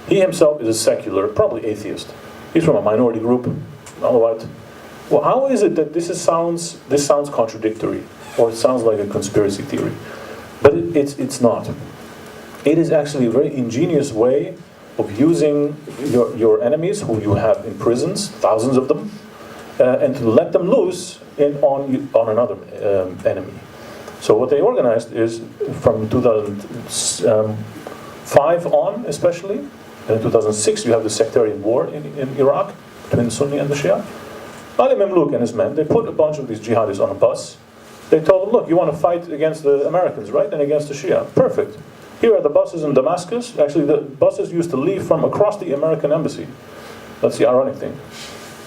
He himself is a secular, probably atheist. He's from a minority group, all right. Well, how is it that this sounds contradictory, or it sounds like a conspiracy theory? But it's not. It is actually a very ingenious way of using your enemies, who you have in prisons, thousands of them, and to let them loose on another enemy. So what they organized is from 2005 on, especially, and in 2006 you have the sectarian war in Iraq between the Sunni and the Shia. Ali Mamluk and his men, they put a bunch of these jihadis on a bus. They told them, look, you want to fight against the Americans, right? And against the Shia. Perfect. Here are the buses in Damascus. Actually, the buses used to leave from across the American embassy. That's the ironic thing.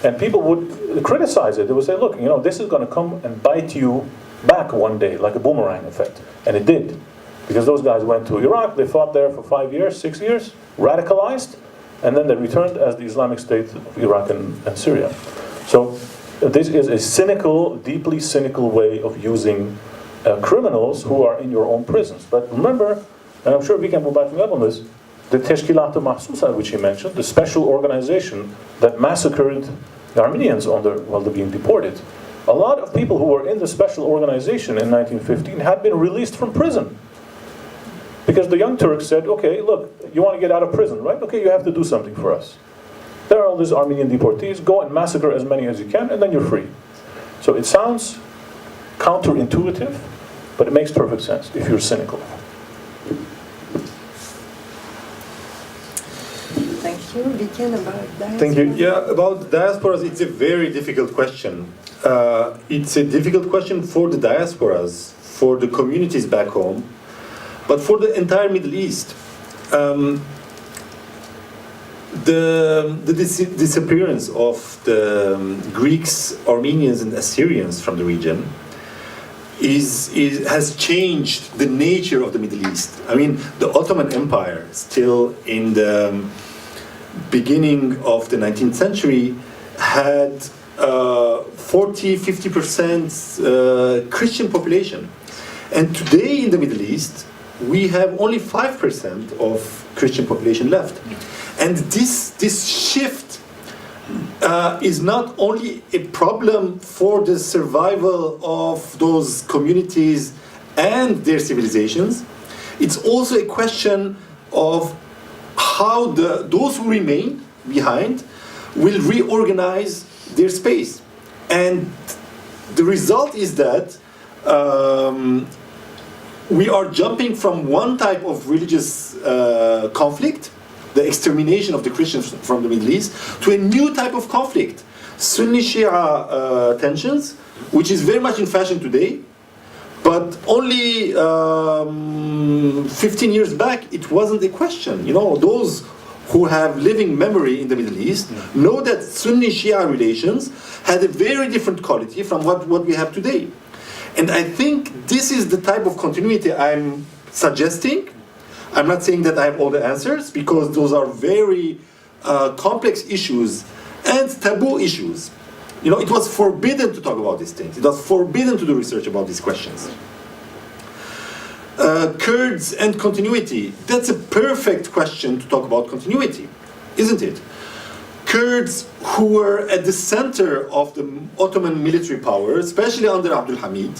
And people would criticize it. They would say, look, this is going to come and bite you back one day, like a boomerang effect. And it did. Because those guys went to Iraq, they fought there for 5 years, 6 years, radicalized, and then they returned as the Islamic State of Iraq and Syria. So this is a cynical, deeply cynical way of using criminals who are in your own prisons. But remember, and I'm sure Vicken will back me up on this, the Teshkilat Mahsusa, which he mentioned, the special organization that massacred the Armenians while they're being deported. A lot of people who were in the special organization in 1915 had been released from prison. Because the Young Turks said, okay, look, you want to get out of prison, right? Okay, you have to do something for us. There are all these Armenian deportees, go and massacre as many as you can, and then you're free. So it sounds counterintuitive, but it makes perfect sense if you're cynical. Thank you. Vicken, about diaspora. Thank you. Yeah, about diasporas, it's a very difficult question. It's a difficult question for the diasporas, for the communities back home, but for the entire Middle East. The disappearance of the Greeks, Armenians, and Assyrians from the region has changed the nature of the Middle East. I mean, the Ottoman Empire, still in the beginning of the 19th century, had 40-50% Christian population. And today in the Middle East, we have only 5% of Christian population left. And this shift is not only a problem for the survival of those communities and their civilizations, it's also a question of how those who remain behind will reorganize their space. And the result is that we are jumping from one type of religious conflict, the extermination of the Christians from the Middle East, to a new type of conflict, Sunni-Shia tensions, which is very much in fashion today, but only 15 years back it wasn't a question. Those who have living memory in the Middle East know that Sunni-Shia relations had a very different quality from what we have today. And I think this is the type of continuity I'm suggesting. I'm not saying that I have all the answers, because those are very complex issues and taboo issues. It was forbidden to talk about these things. It was forbidden to do research about these questions. Kurds and continuity. That's a perfect question to talk about continuity, isn't it? Kurds who were at the center of the Ottoman military power, especially under Abdul Hamid,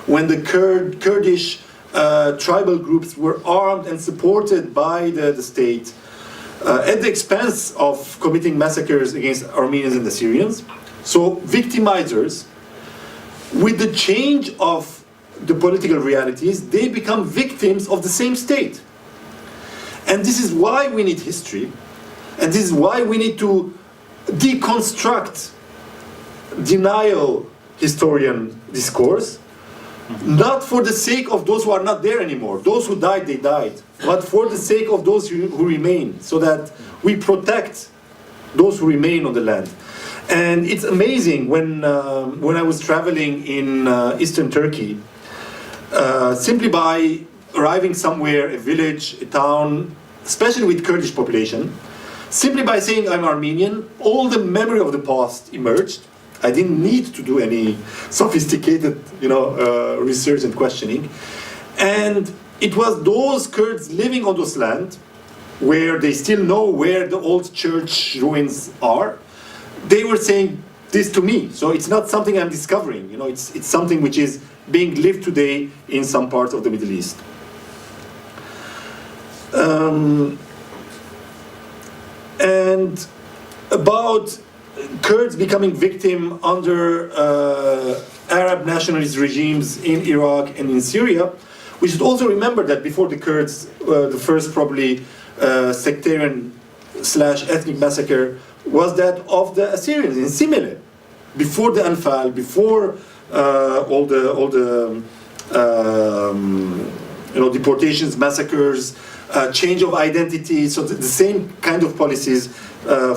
when the Kurdish tribal groups were armed and supported by the state at the expense of committing massacres against Armenians and Assyrians. So victimizers, with the change of the political realities, they become victims of the same state. And this is why we need history, and this is why we need to deconstruct denial historian discourse, not for the sake of those who are not there anymore. Those who died, they died. But for the sake of those who remain, so that we protect those who remain on the land. And it's amazing when I was traveling in eastern Turkey, simply by arriving somewhere, a village, a town, especially with Kurdish population, simply by saying I'm Armenian, all the memory of the past emerged. I didn't need to do any sophisticated, research and questioning. And it was those Kurds living on those land, where they still know where the old church ruins are. They were saying this to me. So it's not something I'm discovering. It's something which is being lived today in some parts of the Middle East. And about Kurds becoming victim under Arab nationalist regimes in Iraq and in Syria. We should also remember that before the Kurds, the first probably sectarian / ethnic massacre was that of the Assyrians in Simele. Before the Anfal, before all the deportations, massacres, change of identity, so the same kind of policies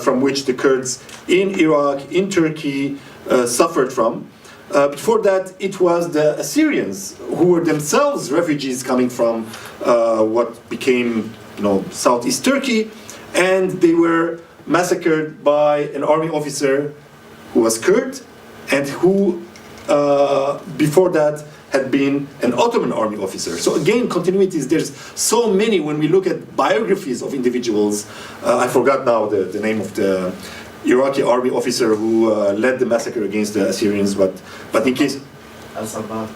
from which the Kurds in Iraq, in Turkey suffered from. Before that, it was the Assyrians who were themselves refugees coming from what became, southeast Turkey, and they were massacred by an army officer who was Kurd and who, before that, had been an Ottoman army officer. So again, continuities, there's so many when we look at biographies of individuals. I forgot now the name of the Iraqi army officer who led the massacre against the Assyrians, but in case... Al-Sabah.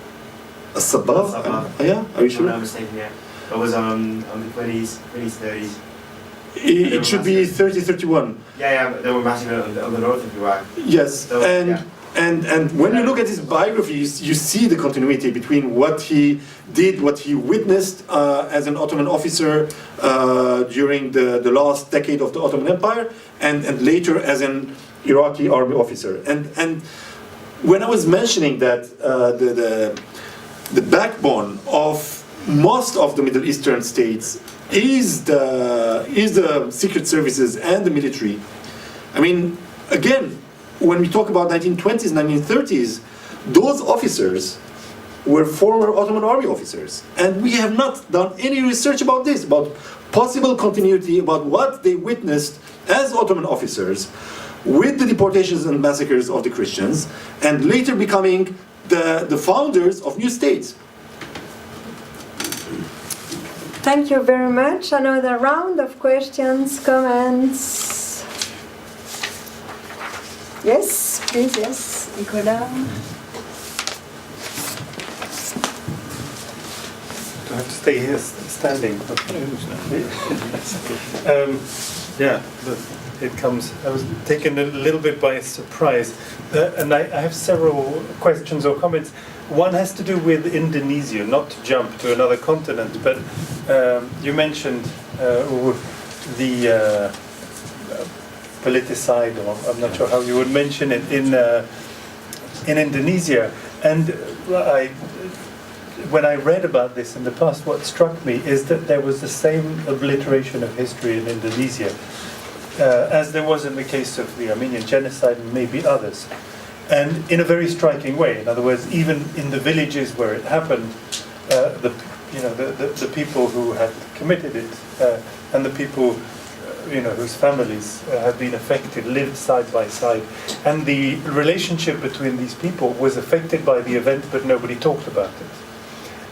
Al-Sabah? Yeah, are you sure? I'm not mistaken, yeah. It was on the 20s, 30s. It should be 30-31. Yeah, they were massacred on the north of Iraq. Yes, So, and when you look at his biographies, you see the continuity between what he did, what he witnessed as an Ottoman officer during the last decade of the Ottoman Empire, and later as an Iraqi army officer. And when I was mentioning that the backbone of most of the Middle Eastern states is the secret services and the military. I mean, again, when we talk about 1920s, 1930s, those officers were former Ottoman army officers. And we have not done any research about this, about possible continuity, about what they witnessed as Ottoman officers with the deportations and massacres of the Christians, and later becoming the founders of new states. Thank you very much. Another round of questions, comments. Yes, please, yes, Nicolas. Do I have to stay here standing? Yeah, it comes. I was taken a little bit by surprise, and I have several questions or comments. One has to do with Indonesia, not to jump to another continent, but you mentioned the politicide, or I'm not sure how you would mention it, in Indonesia. And when I read about this in the past, what struck me is that there was the same obliteration of history in Indonesia as there was in the case of the Armenian genocide and maybe others. And in a very striking way. In other words, even in the villages where it happened, the people who had committed it and the people whose families had been affected lived side by side, and the relationship between these people was affected by the event, but nobody talked about it.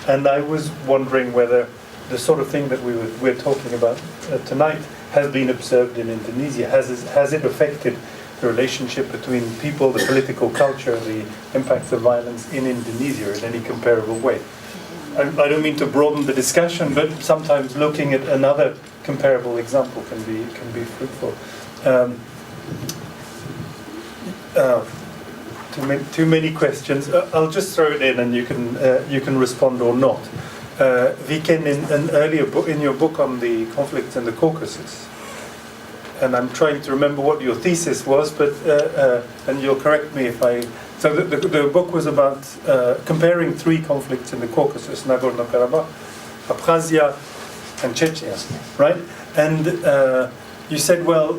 And I was wondering whether the sort of thing that we're talking about tonight has been observed in Indonesia. Has it affected the relationship between people, the political culture, the impacts of violence in Indonesia in any comparable way? I don't mean to broaden the discussion, but sometimes looking at another comparable example can be fruitful. Too many questions. I'll just throw it in, and you can respond or not. Vicken, in an earlier book, in your book on the conflicts in the Caucasus, and I'm trying to remember what your thesis was, but and you'll correct me if I. So the book was about comparing three conflicts in the Caucasus: Nagorno-Karabakh, Abkhazia, and Chechnya, right? And you said, well,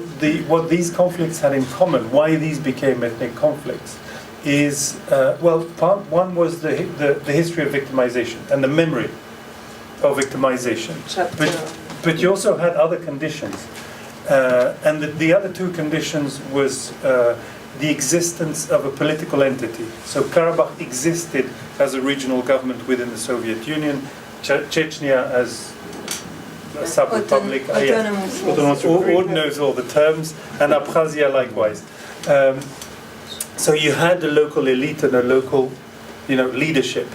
what these conflicts had in common, why these became ethnic conflicts, is part one was the history of victimization and the memory of victimization. But you also had other conditions, and the other two conditions was the existence of a political entity. So Karabakh existed as a regional government within the Soviet Union, Chechnya as a sub-republic. Aude knows all the terms, and Abkhazia likewise. So you had a local elite and a local, leadership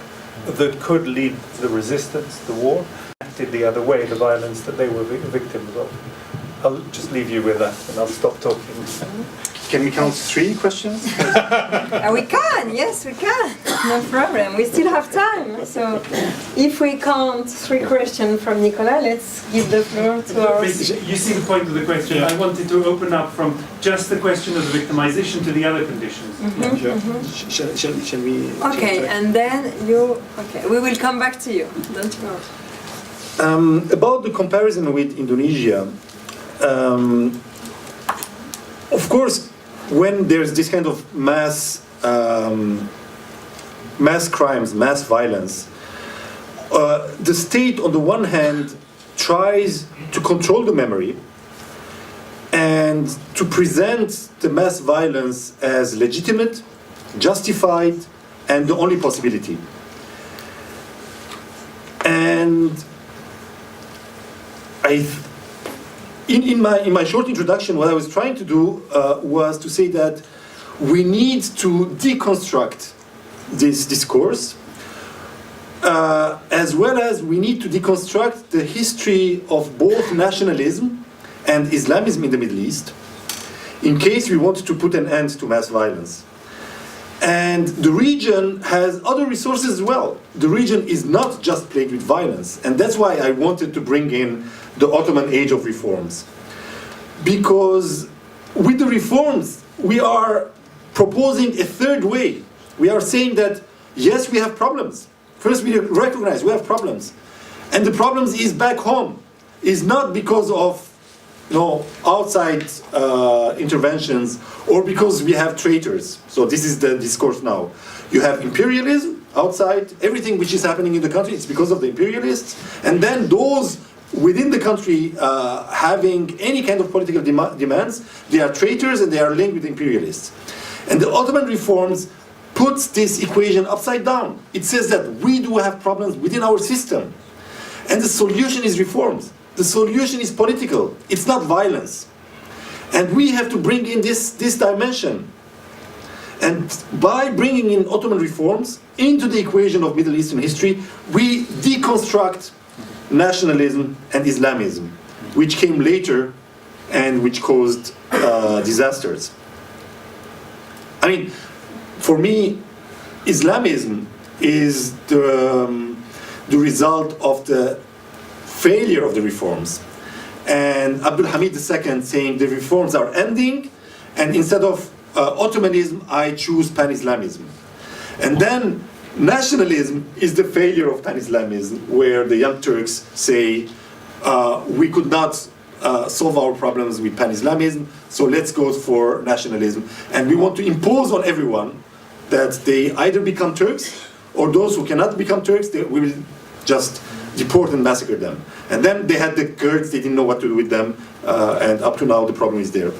that could lead the resistance, the war, acted the other way, the violence that they were victims of. I'll just leave you with that, and I'll stop talking. Can we count 3 questions? We can, yes, we can. No problem. We still have time. So if we count 3 questions from Nicolas, let's give the floor to our... You see the point of the question. Yeah. I wanted to open up from just the question of the victimization to the other conditions. Shall we... Okay, and then you... Okay, we will come back to you. Don't worry. About the comparison with Indonesia, of course, when there's this kind of mass crimes, mass violence, the state on the one hand tries to control the memory and to present the mass violence as legitimate, justified, and the only possibility. And in my short introduction, what I was trying to do was to say that we need to deconstruct this discourse, as well as we need to deconstruct the history of both nationalism and Islamism in the Middle East, in case we want to put an end to mass violence. And the region has other resources as well. The region is not just plagued with violence, and that's why I wanted to bring in the Ottoman age of reforms. Because with the reforms, we are proposing a third way. We are saying that, yes, we have problems. First, we recognize we have problems. And the problems is back home. Is not because of outside interventions or because we have traitors. So this is the discourse now. You have imperialism outside. Everything which is happening in the country is because of the imperialists. And then those within the country having any kind of political demands, they are traitors and they are linked with imperialists. And the Ottoman reforms puts this equation upside down. It says that we do have problems within our system. And the solution is reforms. The solution is political. It's not violence. And we have to bring in this dimension. And by bringing in Ottoman reforms into the equation of Middle Eastern history, we deconstruct nationalism and Islamism, which came later and which caused disasters. I mean, for me, Islamism is the result of the failure of the reforms. And Abdul Hamid II saying the reforms are ending, and instead of Ottomanism, I choose Pan-Islamism. And then nationalism is the failure of Pan-Islamism, where the Young Turks say, we could not solve our problems with Pan-Islamism, so let's go for nationalism. And we want to impose on everyone that they either become Turks, or those who cannot become Turks, we will just deport and massacre them. And then they had the Kurds, they didn't know what to do with them, and up to now the problem is there.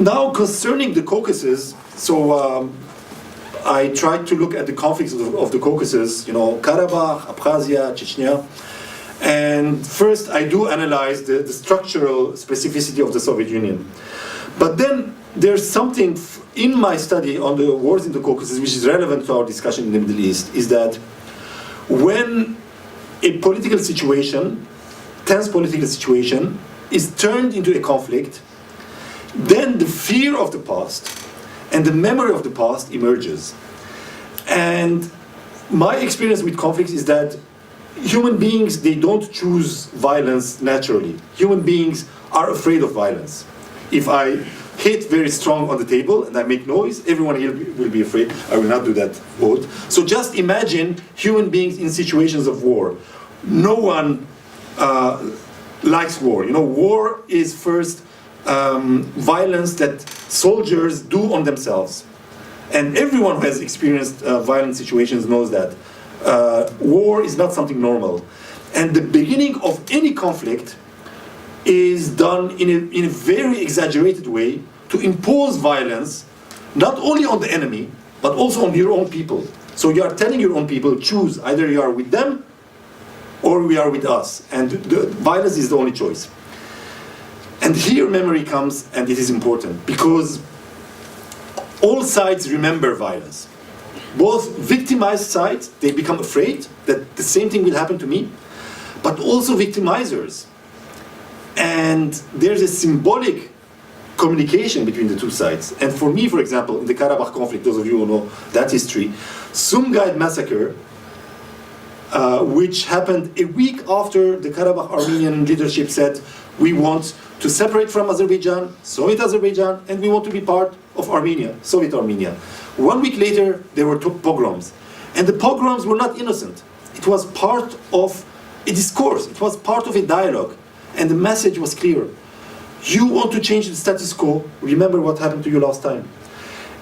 Now concerning the Caucasus, so I tried to look at the conflicts of the Caucasus, Karabakh, Abkhazia, Chechnya, and first I do analyze the structural specificity of the Soviet Union. But then there's something in my study on the wars in the Caucasus which is relevant to our discussion in the Middle East, is that when a political situation, tense political situation, is turned into a conflict, then the fear of the past and the memory of the past emerges. And my experience with conflicts is that human beings, they don't choose violence naturally. Human beings are afraid of violence. If I hit very strong on the table and I make noise, everyone here will be afraid. I will not do that, Aude. So just imagine human beings in situations of war. No one likes war. War is first violence that soldiers do on themselves. And everyone who has experienced violent situations knows that. War is not something normal. And the beginning of any conflict is done in a very exaggerated way to impose violence, not only on the enemy, but also on your own people. So you are telling your own people, choose, either you are with them or we are with us. And the violence is the only choice. And here memory comes, and it is important, because all sides remember violence. Both victimized sides, they become afraid that the same thing will happen to me. but also victimizers. And there's a symbolic communication between the two sides. And for me, for example, in the Karabakh conflict, those of you who know that history, Sumgait massacre, which happened a week after the Karabakh Armenian leadership said, we want to separate from Azerbaijan, Soviet Azerbaijan, and we want to be part of Armenia, Soviet Armenia. 1 week later, there were pogroms. And the pogroms were not innocent. It was part of a discourse. It was part of a dialogue. And the message was clear. You want to change the status quo, remember what happened to you last time.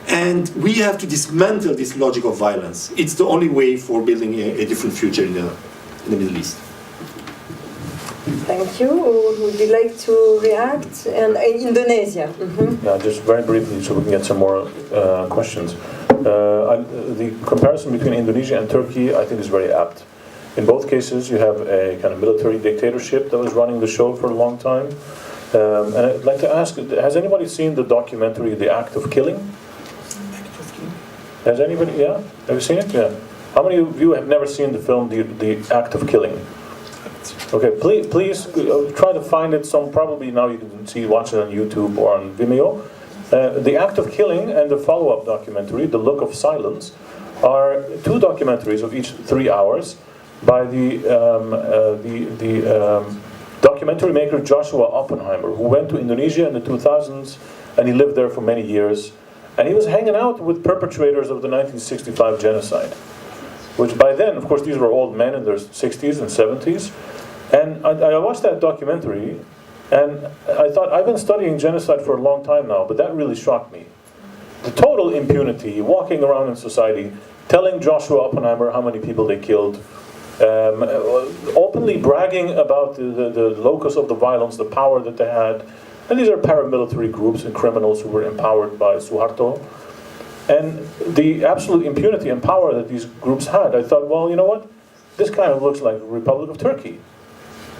And we have to dismantle this logic of violence. It's the only way for building a different future in the Middle East. Thank you. Would you like to react? And in Indonesia. Yeah, just very briefly so we can get some more questions. The comparison between Indonesia and Turkey, I think, is very apt. In both cases, you have a kind of military dictatorship that was running the show for a long time. And I'd like to ask, has anybody seen the documentary, The Act of Killing? Has anybody, yeah? Have you seen it? Yeah. How many of you have never seen the film, The Act of Killing? Okay, please try to find it. Probably now you can watch it on YouTube or on Vimeo. The Act of Killing and the follow-up documentary, The Look of Silence, are two documentaries of each 3 hours by the documentary maker Joshua Oppenheimer, who went to Indonesia in the 2000s, and he lived there for many years. And he was hanging out with perpetrators of the 1965 genocide, which by then, of course, these were old men in their 60s and 70s. And I watched that documentary, and I thought, I've been studying genocide for a long time now, but that really shocked me. The total impunity, walking around in society, telling Joshua Oppenheimer how many people they killed, openly bragging about the locus of the violence, the power that they had. And these are paramilitary groups and criminals who were empowered by Suharto. And the absolute impunity and power that these groups had, I thought, well, you know what? This kind of looks like the Republic of Turkey.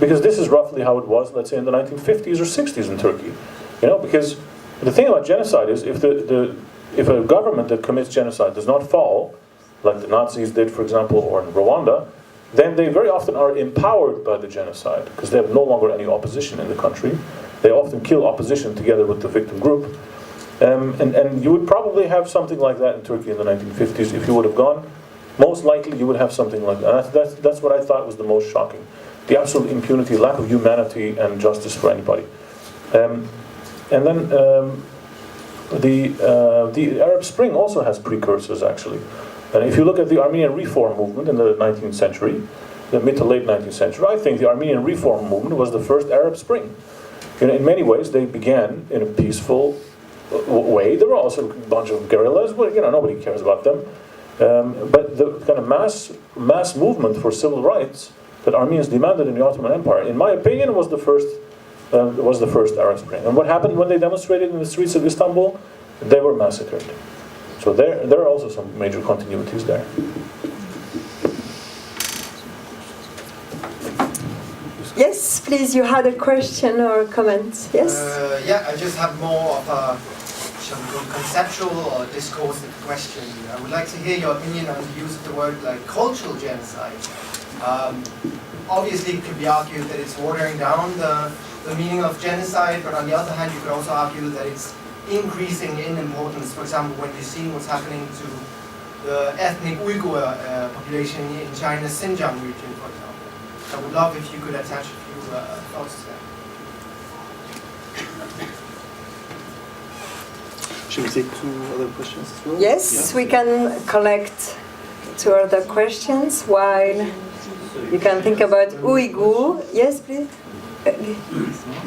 Because this is roughly how it was, let's say, in the 1950s or 60s in Turkey. You know, because the thing about genocide is if a government that commits genocide does not fall, like the Nazis did, for example, or in Rwanda, then they very often are empowered by the genocide because they have no longer any opposition in the country. They often kill opposition together with the victim group. And you would probably have something like that in Turkey in the 1950s if you would have gone. Most likely you would have something like that. That's what I thought was the most shocking. The absolute impunity, lack of humanity and justice for anybody. And then the Arab Spring also has precursors, actually. And if you look at the Armenian reform movement in the 19th century, the mid to late 19th century, I think the Armenian reform movement was the first Arab Spring. You know, in many ways, they began in a peaceful way. There were also a bunch of guerrillas, but you know, nobody cares about them. But the kind of mass movement for civil rights that Armenians demanded in the Ottoman Empire, in my opinion, was the first Arab Spring. And what happened when they demonstrated in the streets of Istanbul? They were massacred. So there are also some major continuities there. Yes, please, you had a question or a comment. Yes? Yeah, I just have more of a, shall we go, conceptual or discursive question. I would like to hear your opinion on the use of the word like cultural genocide. Obviously, it could be argued that it's watering down the meaning of genocide, but on the other hand, you could also argue that it's increasing in importance. For example, when you see what's happening to the ethnic Uyghur population in China's Xinjiang region, for example. I would love if you could attach a few thoughts to that. Should we take 2 other questions as well? Yes, we can collect 2 other questions while you can think about Uyghur. Yes, please.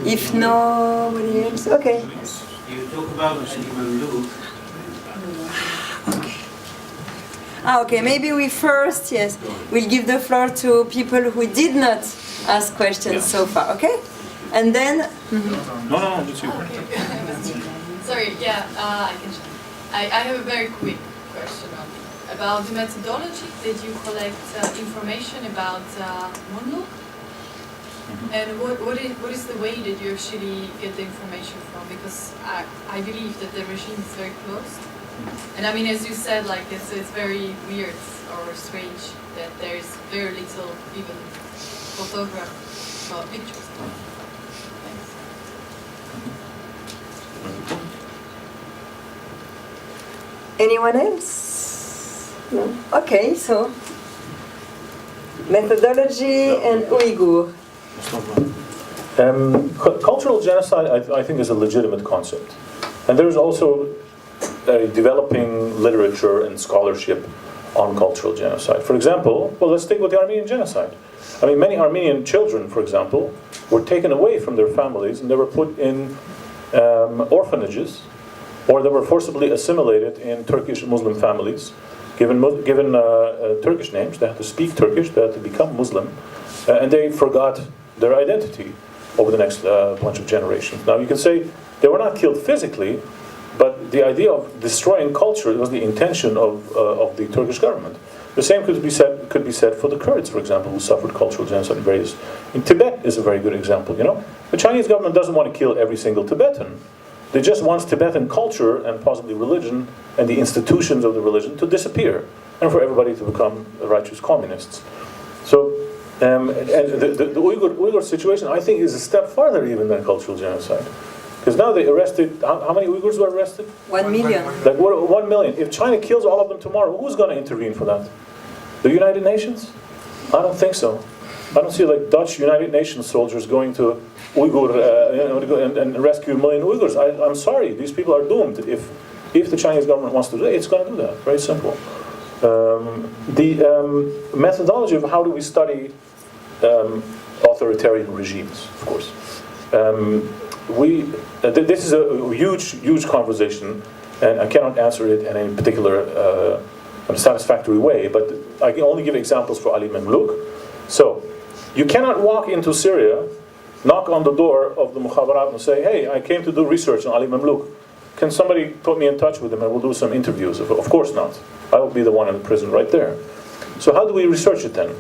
If nobody else, okay. You talk about animal look. Okay, maybe we first, yes, we'll give the floor to people who did not ask questions so far, okay? And then... No, that's you. Sorry, yeah, I have a very quick question about the methodology. Did you collect information about Munluk? And what is the way that you actually get the information from? Because I believe that the regime is very closed. And I mean, as you said, like it's very weird or strange that there is very little even photograph pictures. Thanks. Anyone else? No? Okay, so methodology and Uyghur. Cultural genocide, I think, is a legitimate concept. And there's also a developing literature and scholarship on cultural genocide. For example, well, let's stick with the Armenian genocide. I mean, many Armenian children, for example, were taken away from their families and they were put in orphanages, or they were forcibly assimilated in Turkish Muslim families, given Turkish names. They had to speak Turkish, they had to become Muslim, and they forgot their identity over the next bunch of generations. Now, you can say they were not killed physically, but the idea of destroying culture was the intention of the Turkish government. The same could be said for the Kurds, for example, who suffered cultural genocide in various. In Tibet is a very good example. You know, the Chinese government doesn't want to kill every single Tibetan. They just want Tibetan culture and possibly religion and the institutions of the religion to disappear, and for everybody to become righteous communists. So, and the Uyghur situation, I think, is a step farther even than cultural genocide. Because now they arrested, how many Uyghurs were arrested? 1 million. Like 1 million. If China kills all of them tomorrow, who's going to intervene for that? The United Nations? I don't think so. I don't see like Dutch United Nations soldiers going to Uyghur and rescue 1 million Uyghurs. I'm sorry, these people are doomed. If the Chinese government wants to do it, it's going to do that. Very simple. The methodology of how do we study authoritarian regimes, of course. This is a huge conversation, and I cannot answer it in any particular satisfactory way, but I can only give examples for Ali Memluk. So, you cannot walk into Syria, knock on the door of the Mukhabarat and say, hey, I came to do research on Ali Memluk. Can somebody put me in touch with him and we'll do some interviews? Of course not. I will be the one in the prison right there. So how do we research it then?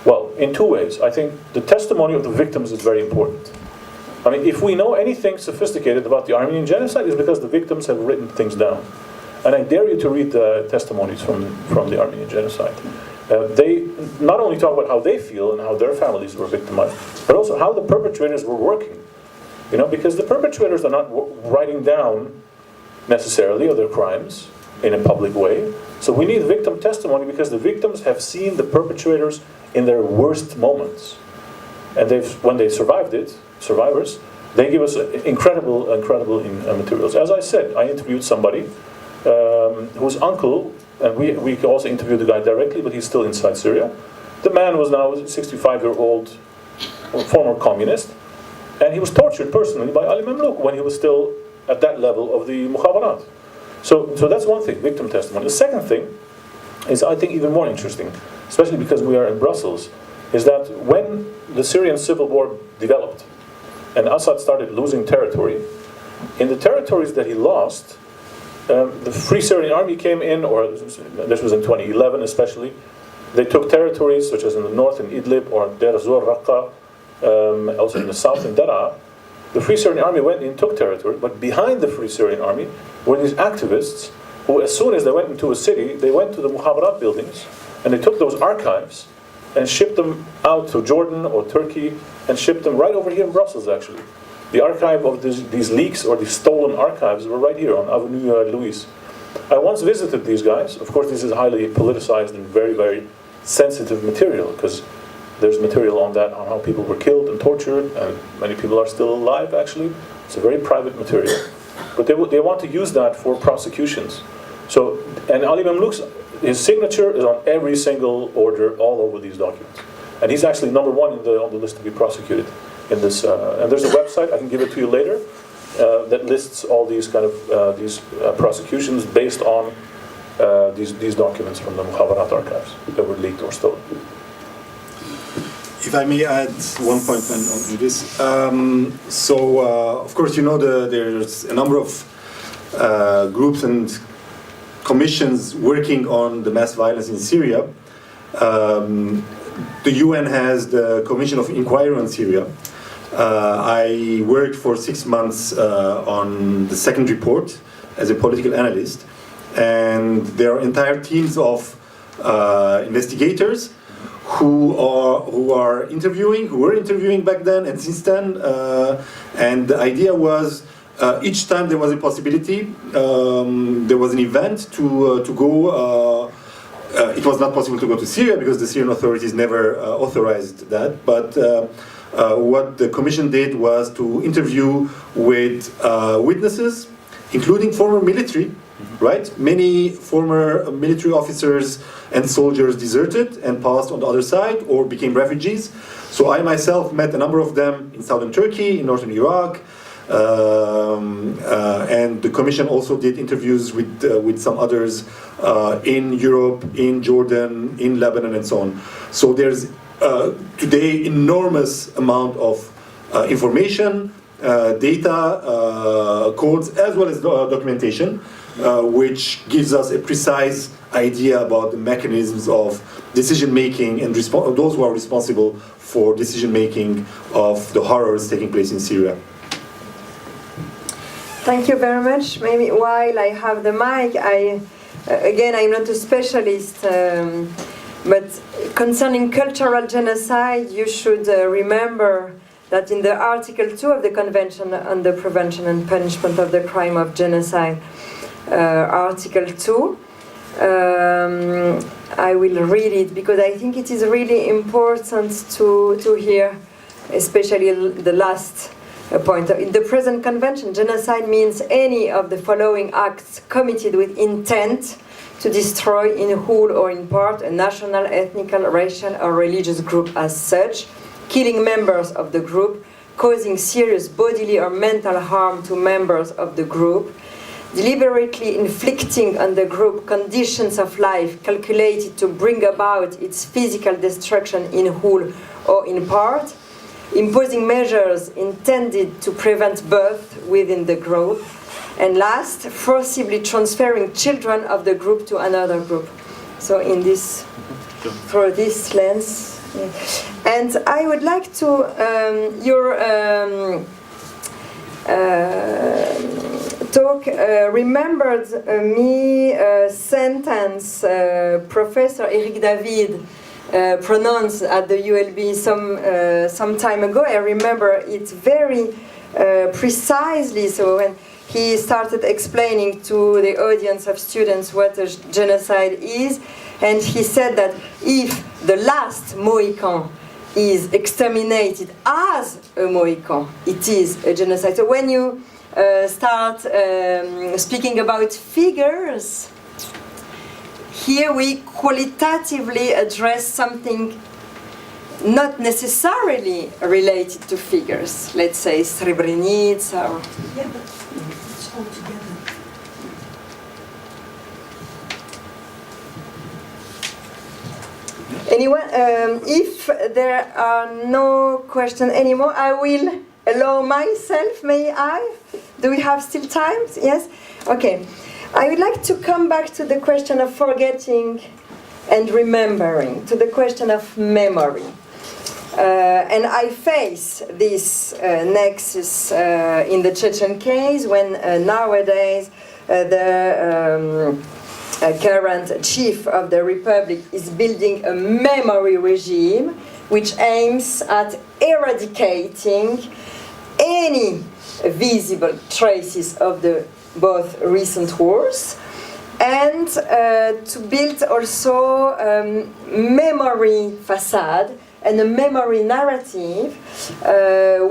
Well, in two ways. I think the testimony of the victims is very important. I mean, if we know anything sophisticated about the Armenian genocide, it's because the victims have written things down. And I dare you to read the testimonies from the Armenian genocide. They not only talk about how they feel and how their families were victimized, but also how the perpetrators were working. You know, because the perpetrators are not writing down necessarily of their crimes in a public way. So we need victim testimony because the victims have seen the perpetrators in their worst moments. And when they survived it, survivors, they give us incredible materials. As I said, I interviewed somebody whose uncle, and we also interviewed the guy directly, but he's still inside Syria. The man was now a 65-year-old former communist, and he was tortured personally by Ali Memluk when he was still at that level of the Mukhabarat. So that's one thing, victim testimony. The second thing is, I think, even more interesting, especially because we are in Brussels, is that when the Syrian civil war developed and Assad started losing territory, in the territories that he lost, the Free Syrian Army came in, or this was in 2011 especially. They took territories such as in the north in Idlib or Deir Zor, Raqqa, also in the south in Daraa. The Free Syrian Army went and took territory, but behind the Free Syrian Army were these activists who, as soon as they went into a city, they went to the Mukhabarat buildings and they took those archives and shipped them out to Jordan or Turkey and shipped them right over here in Brussels, actually. The archive of these leaks or these stolen archives were right here on Avenue Louis. I once visited these guys. Of course, this is highly politicized and very, very sensitive material because there's material on that, on how people were killed and tortured, and many people are still alive, actually. It's a very private material. But they want to use that for prosecutions. So, and Ali Memluk's, his signature is on every single order all over these documents. And he's actually number one on the list to be prosecuted in this. And there's a website, I can give it to you later, that lists all these kind of prosecutions based on these documents from the Mukhabarat archives that were leaked or stolen. If I may add one point on this. Of course, you know there's a number of groups and commissions working on the mass violence in Syria. The UN has the Commission of Inquiry on Syria. I worked for 6 months on the second report as a political analyst, and there are entire teams of investigators who were interviewing back then and since then, and the idea was each time there was a possibility, there was an event to go. It was not possible to go to Syria because the Syrian authorities never authorized that. But what the commission did was to interview with witnesses, including former military. Right? Many former military officers and soldiers deserted and passed on the other side or became refugees. So I myself met a number of them in southern Turkey, in northern Iraq, and the commission also did interviews with some others in Europe, in Jordan, in Lebanon, and so on. So there's today enormous amount of information, data, codes, as well as documentation, which gives us a precise idea about the mechanisms of decision making and those who are responsible for decision making of the horrors taking place in Syria. Thank you very much. Maybe while I have the mic, again, I'm not a specialist, but concerning cultural genocide, you should remember that in the Article 2 of the Convention on the Prevention and Punishment of the Crime of Genocide, Article 2, I will read it because I think it is really important to hear, especially the last point. In the present convention, genocide means any of the following acts committed with intent to destroy in whole or in part a national, ethnic, racial or religious group as such, killing members of the group, causing serious bodily or mental harm to members of the group, deliberately inflicting on the group conditions of life calculated to bring about its physical destruction in whole or in part, imposing measures intended to prevent birth within the group, and last, forcibly transferring children of the group to another group. So in this, through this lens. Yeah. And I would like to, your talk remembered me a sentence Professor Eric David pronounced at the ULB some time ago. I remember it very precisely. So when he started explaining to the audience of students what a genocide is, and he said that if the last Mohican is exterminated as a Mohican, it is a genocide. So when you start speaking about figures, here we qualitatively address something not necessarily related to figures. Let's say Srebrenica or... Yeah, but it's all together. Anyway, if there are no questions anymore, I will allow myself, may I? Do we have still time? Yes? Okay. I would like to come back to the question of forgetting and remembering, to the question of memory. And I face this nexus in the Chechen case when nowadays the current chief of the republic is building a memory regime which aims at eradicating any visible traces of the both recent wars, and to build also memory facade and a memory narrative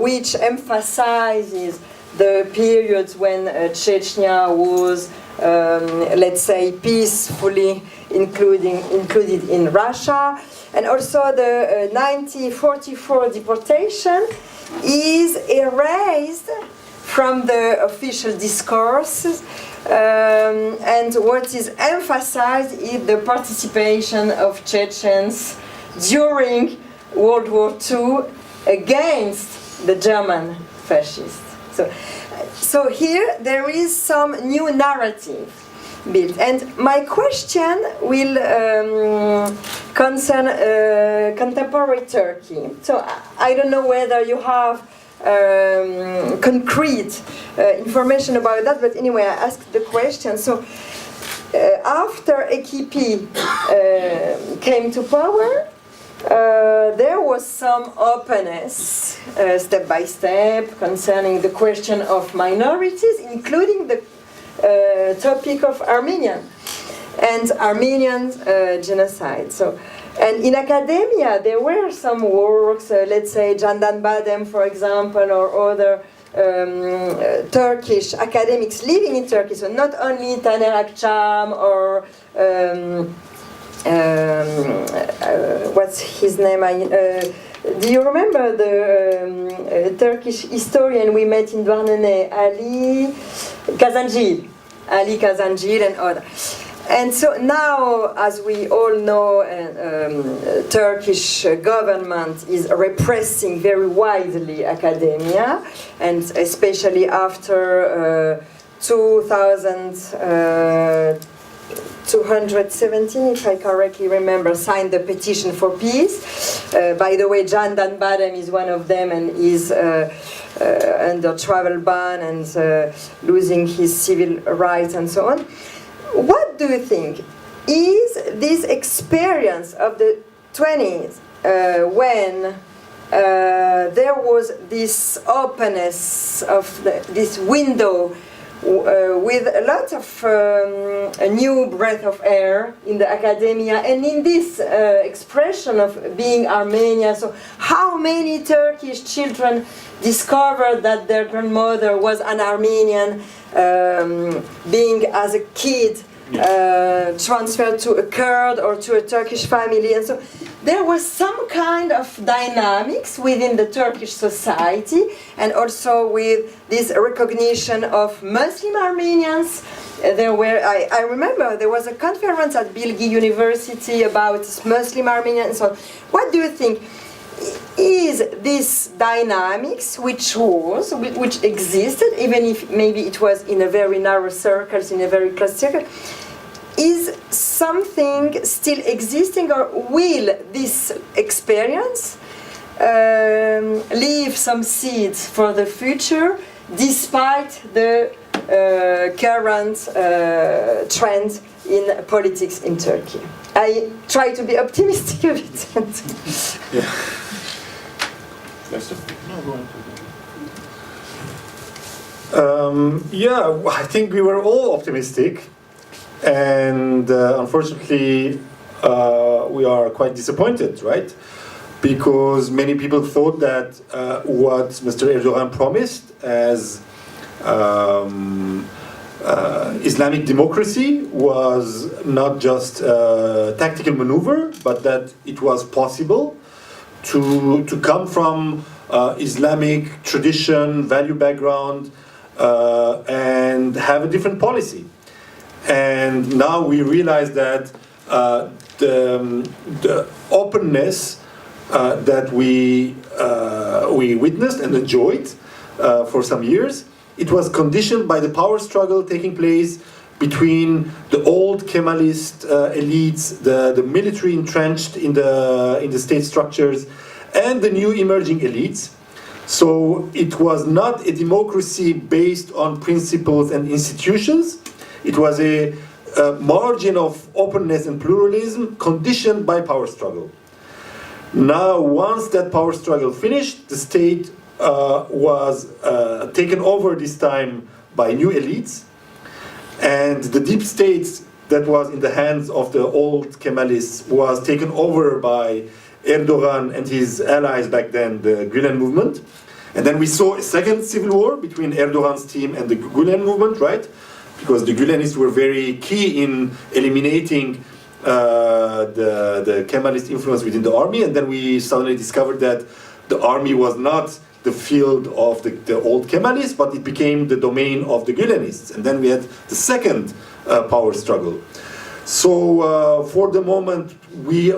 which emphasizes the periods when Chechnya was, let's say, peacefully included in Russia, and also the 1944 deportation is erased from the official discourse, and what is emphasized is the participation of Chechens during World War II against the German fascists. So here there is some new narrative built, and my question will concern contemporary Turkey. So I don't know whether you have concrete information about that, but anyway, I asked the question. So after AKP came to power, there was some openness, step by step, concerning the question of minorities, including the topic of Armenian and Armenian genocide. So, and in academia, there were some works, let's say Candan Badem, for example, or other Turkish academics living in Turkey. So not only Taner Akçam or what's his name? Do you remember the Turkish historian we met in Douarnenez, Ali Kazancil and others? And so now, as we all know, Turkish government is repressing very widely academia, and especially after 217, if I correctly remember, signed the petition for peace. By the way, Candan Badem is one of them and is under travel ban and losing his civil rights and so on. What do you think? Is this experience of the 20s when there was this openness of this window with a lot of a new breath of air in the academia and in this expression of being Armenia? So how many Turkish children discovered that their grandmother was an Armenian, being as a kid transferred to a Kurd or to a Turkish family? And so there was some kind of dynamics within the Turkish society, and also with this recognition of Muslim Armenians. There were, I remember there was a conference at Bilgi University about Muslim Armenians. So what do you think? Is this dynamics which existed, even if maybe it was in a very narrow circles, in a very close circle, is something still existing, or will this experience leave some seeds for the future, despite the current trend in politics in Turkey? I try to be optimistic a bit. Yeah. I think we were all optimistic, and unfortunately we are quite disappointed, right? Because many people thought that what Mr. Erdogan promised as Islamic democracy was not just a tactical maneuver, but that it was possible to come from Islamic tradition, value background, and have a different policy. And now we realize that the openness that we witnessed and enjoyed for some years, it was conditioned by the power struggle taking place between the old Kemalist elites, the military entrenched in the state structures, and the new emerging elites. So it was not a democracy based on principles and institutions. It was a margin of openness and pluralism conditioned by power struggle. Now, once that power struggle finished, the state was taken over this time by new elites, and the deep state that was in the hands of the old Kemalists was taken over by Erdogan and his allies back then, the Gülen movement. And then we saw a second civil war between Erdogan's team and the Gülen movement, right? Because the Gülenists were very key in eliminating the Kemalist influence within the army, and then we suddenly discovered that the army was not the field of the old Kemalists, but it became the domain of the Gülenists. And then we had the second power struggle. So for the moment, we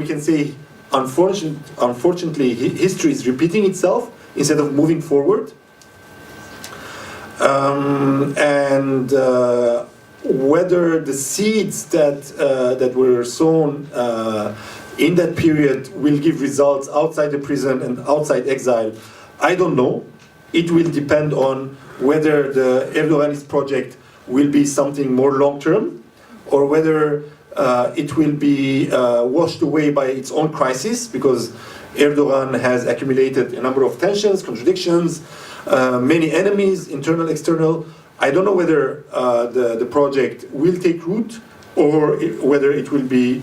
can say, unfortunately, history is repeating itself instead of moving forward. And whether the seeds that were sown in that period will give results outside the prison and outside exile, I don't know. It will depend on whether the Erdoganist project will be something more long-term, or whether it will be washed away by its own crisis, because Erdogan has accumulated a number of tensions, contradictions, many enemies, internal, external. I don't know whether the project will take root or whether it will be,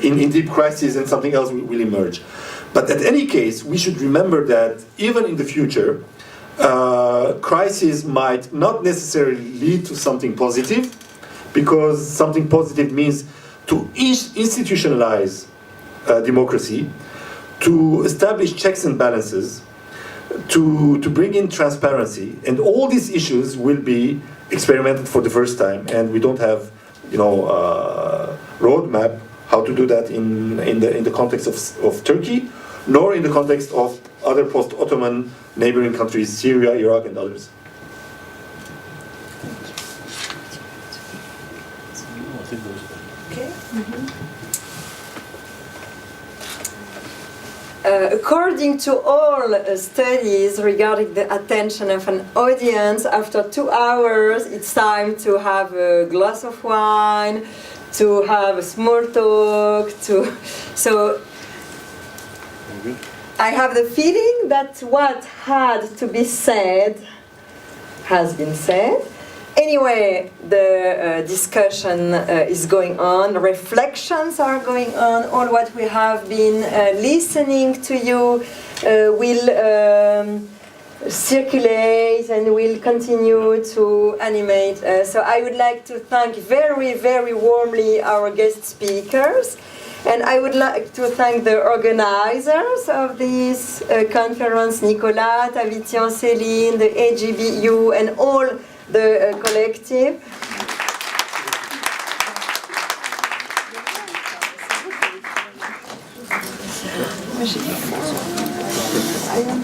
in deep crisis and something else will emerge. But at any case, we should remember that even in the future, crisis might not necessarily lead to something positive, because something positive means to institutionalize democracy, to establish checks and balances, to bring in transparency, and all these issues will be experimented for the first time, and we don't have, roadmap how to do that in the context of Turkey, nor in the context of other post-Ottoman neighboring countries, Syria, Iraq, and others. Okay. According to all studies regarding the attention of an audience, after 2 hours, it's time to have a glass of wine, to have a small talk. So I have the feeling that what had to be said has been said. Anyway, the discussion is going on, reflections are going on, all what we have been listening to you will circulate and will continue to animate. So I would like to thank very, very warmly our guest speakers. And I would like to thank the organizers of this conference, Nicolas, Tavitian, Céline, the AGBU, and all the collective. I am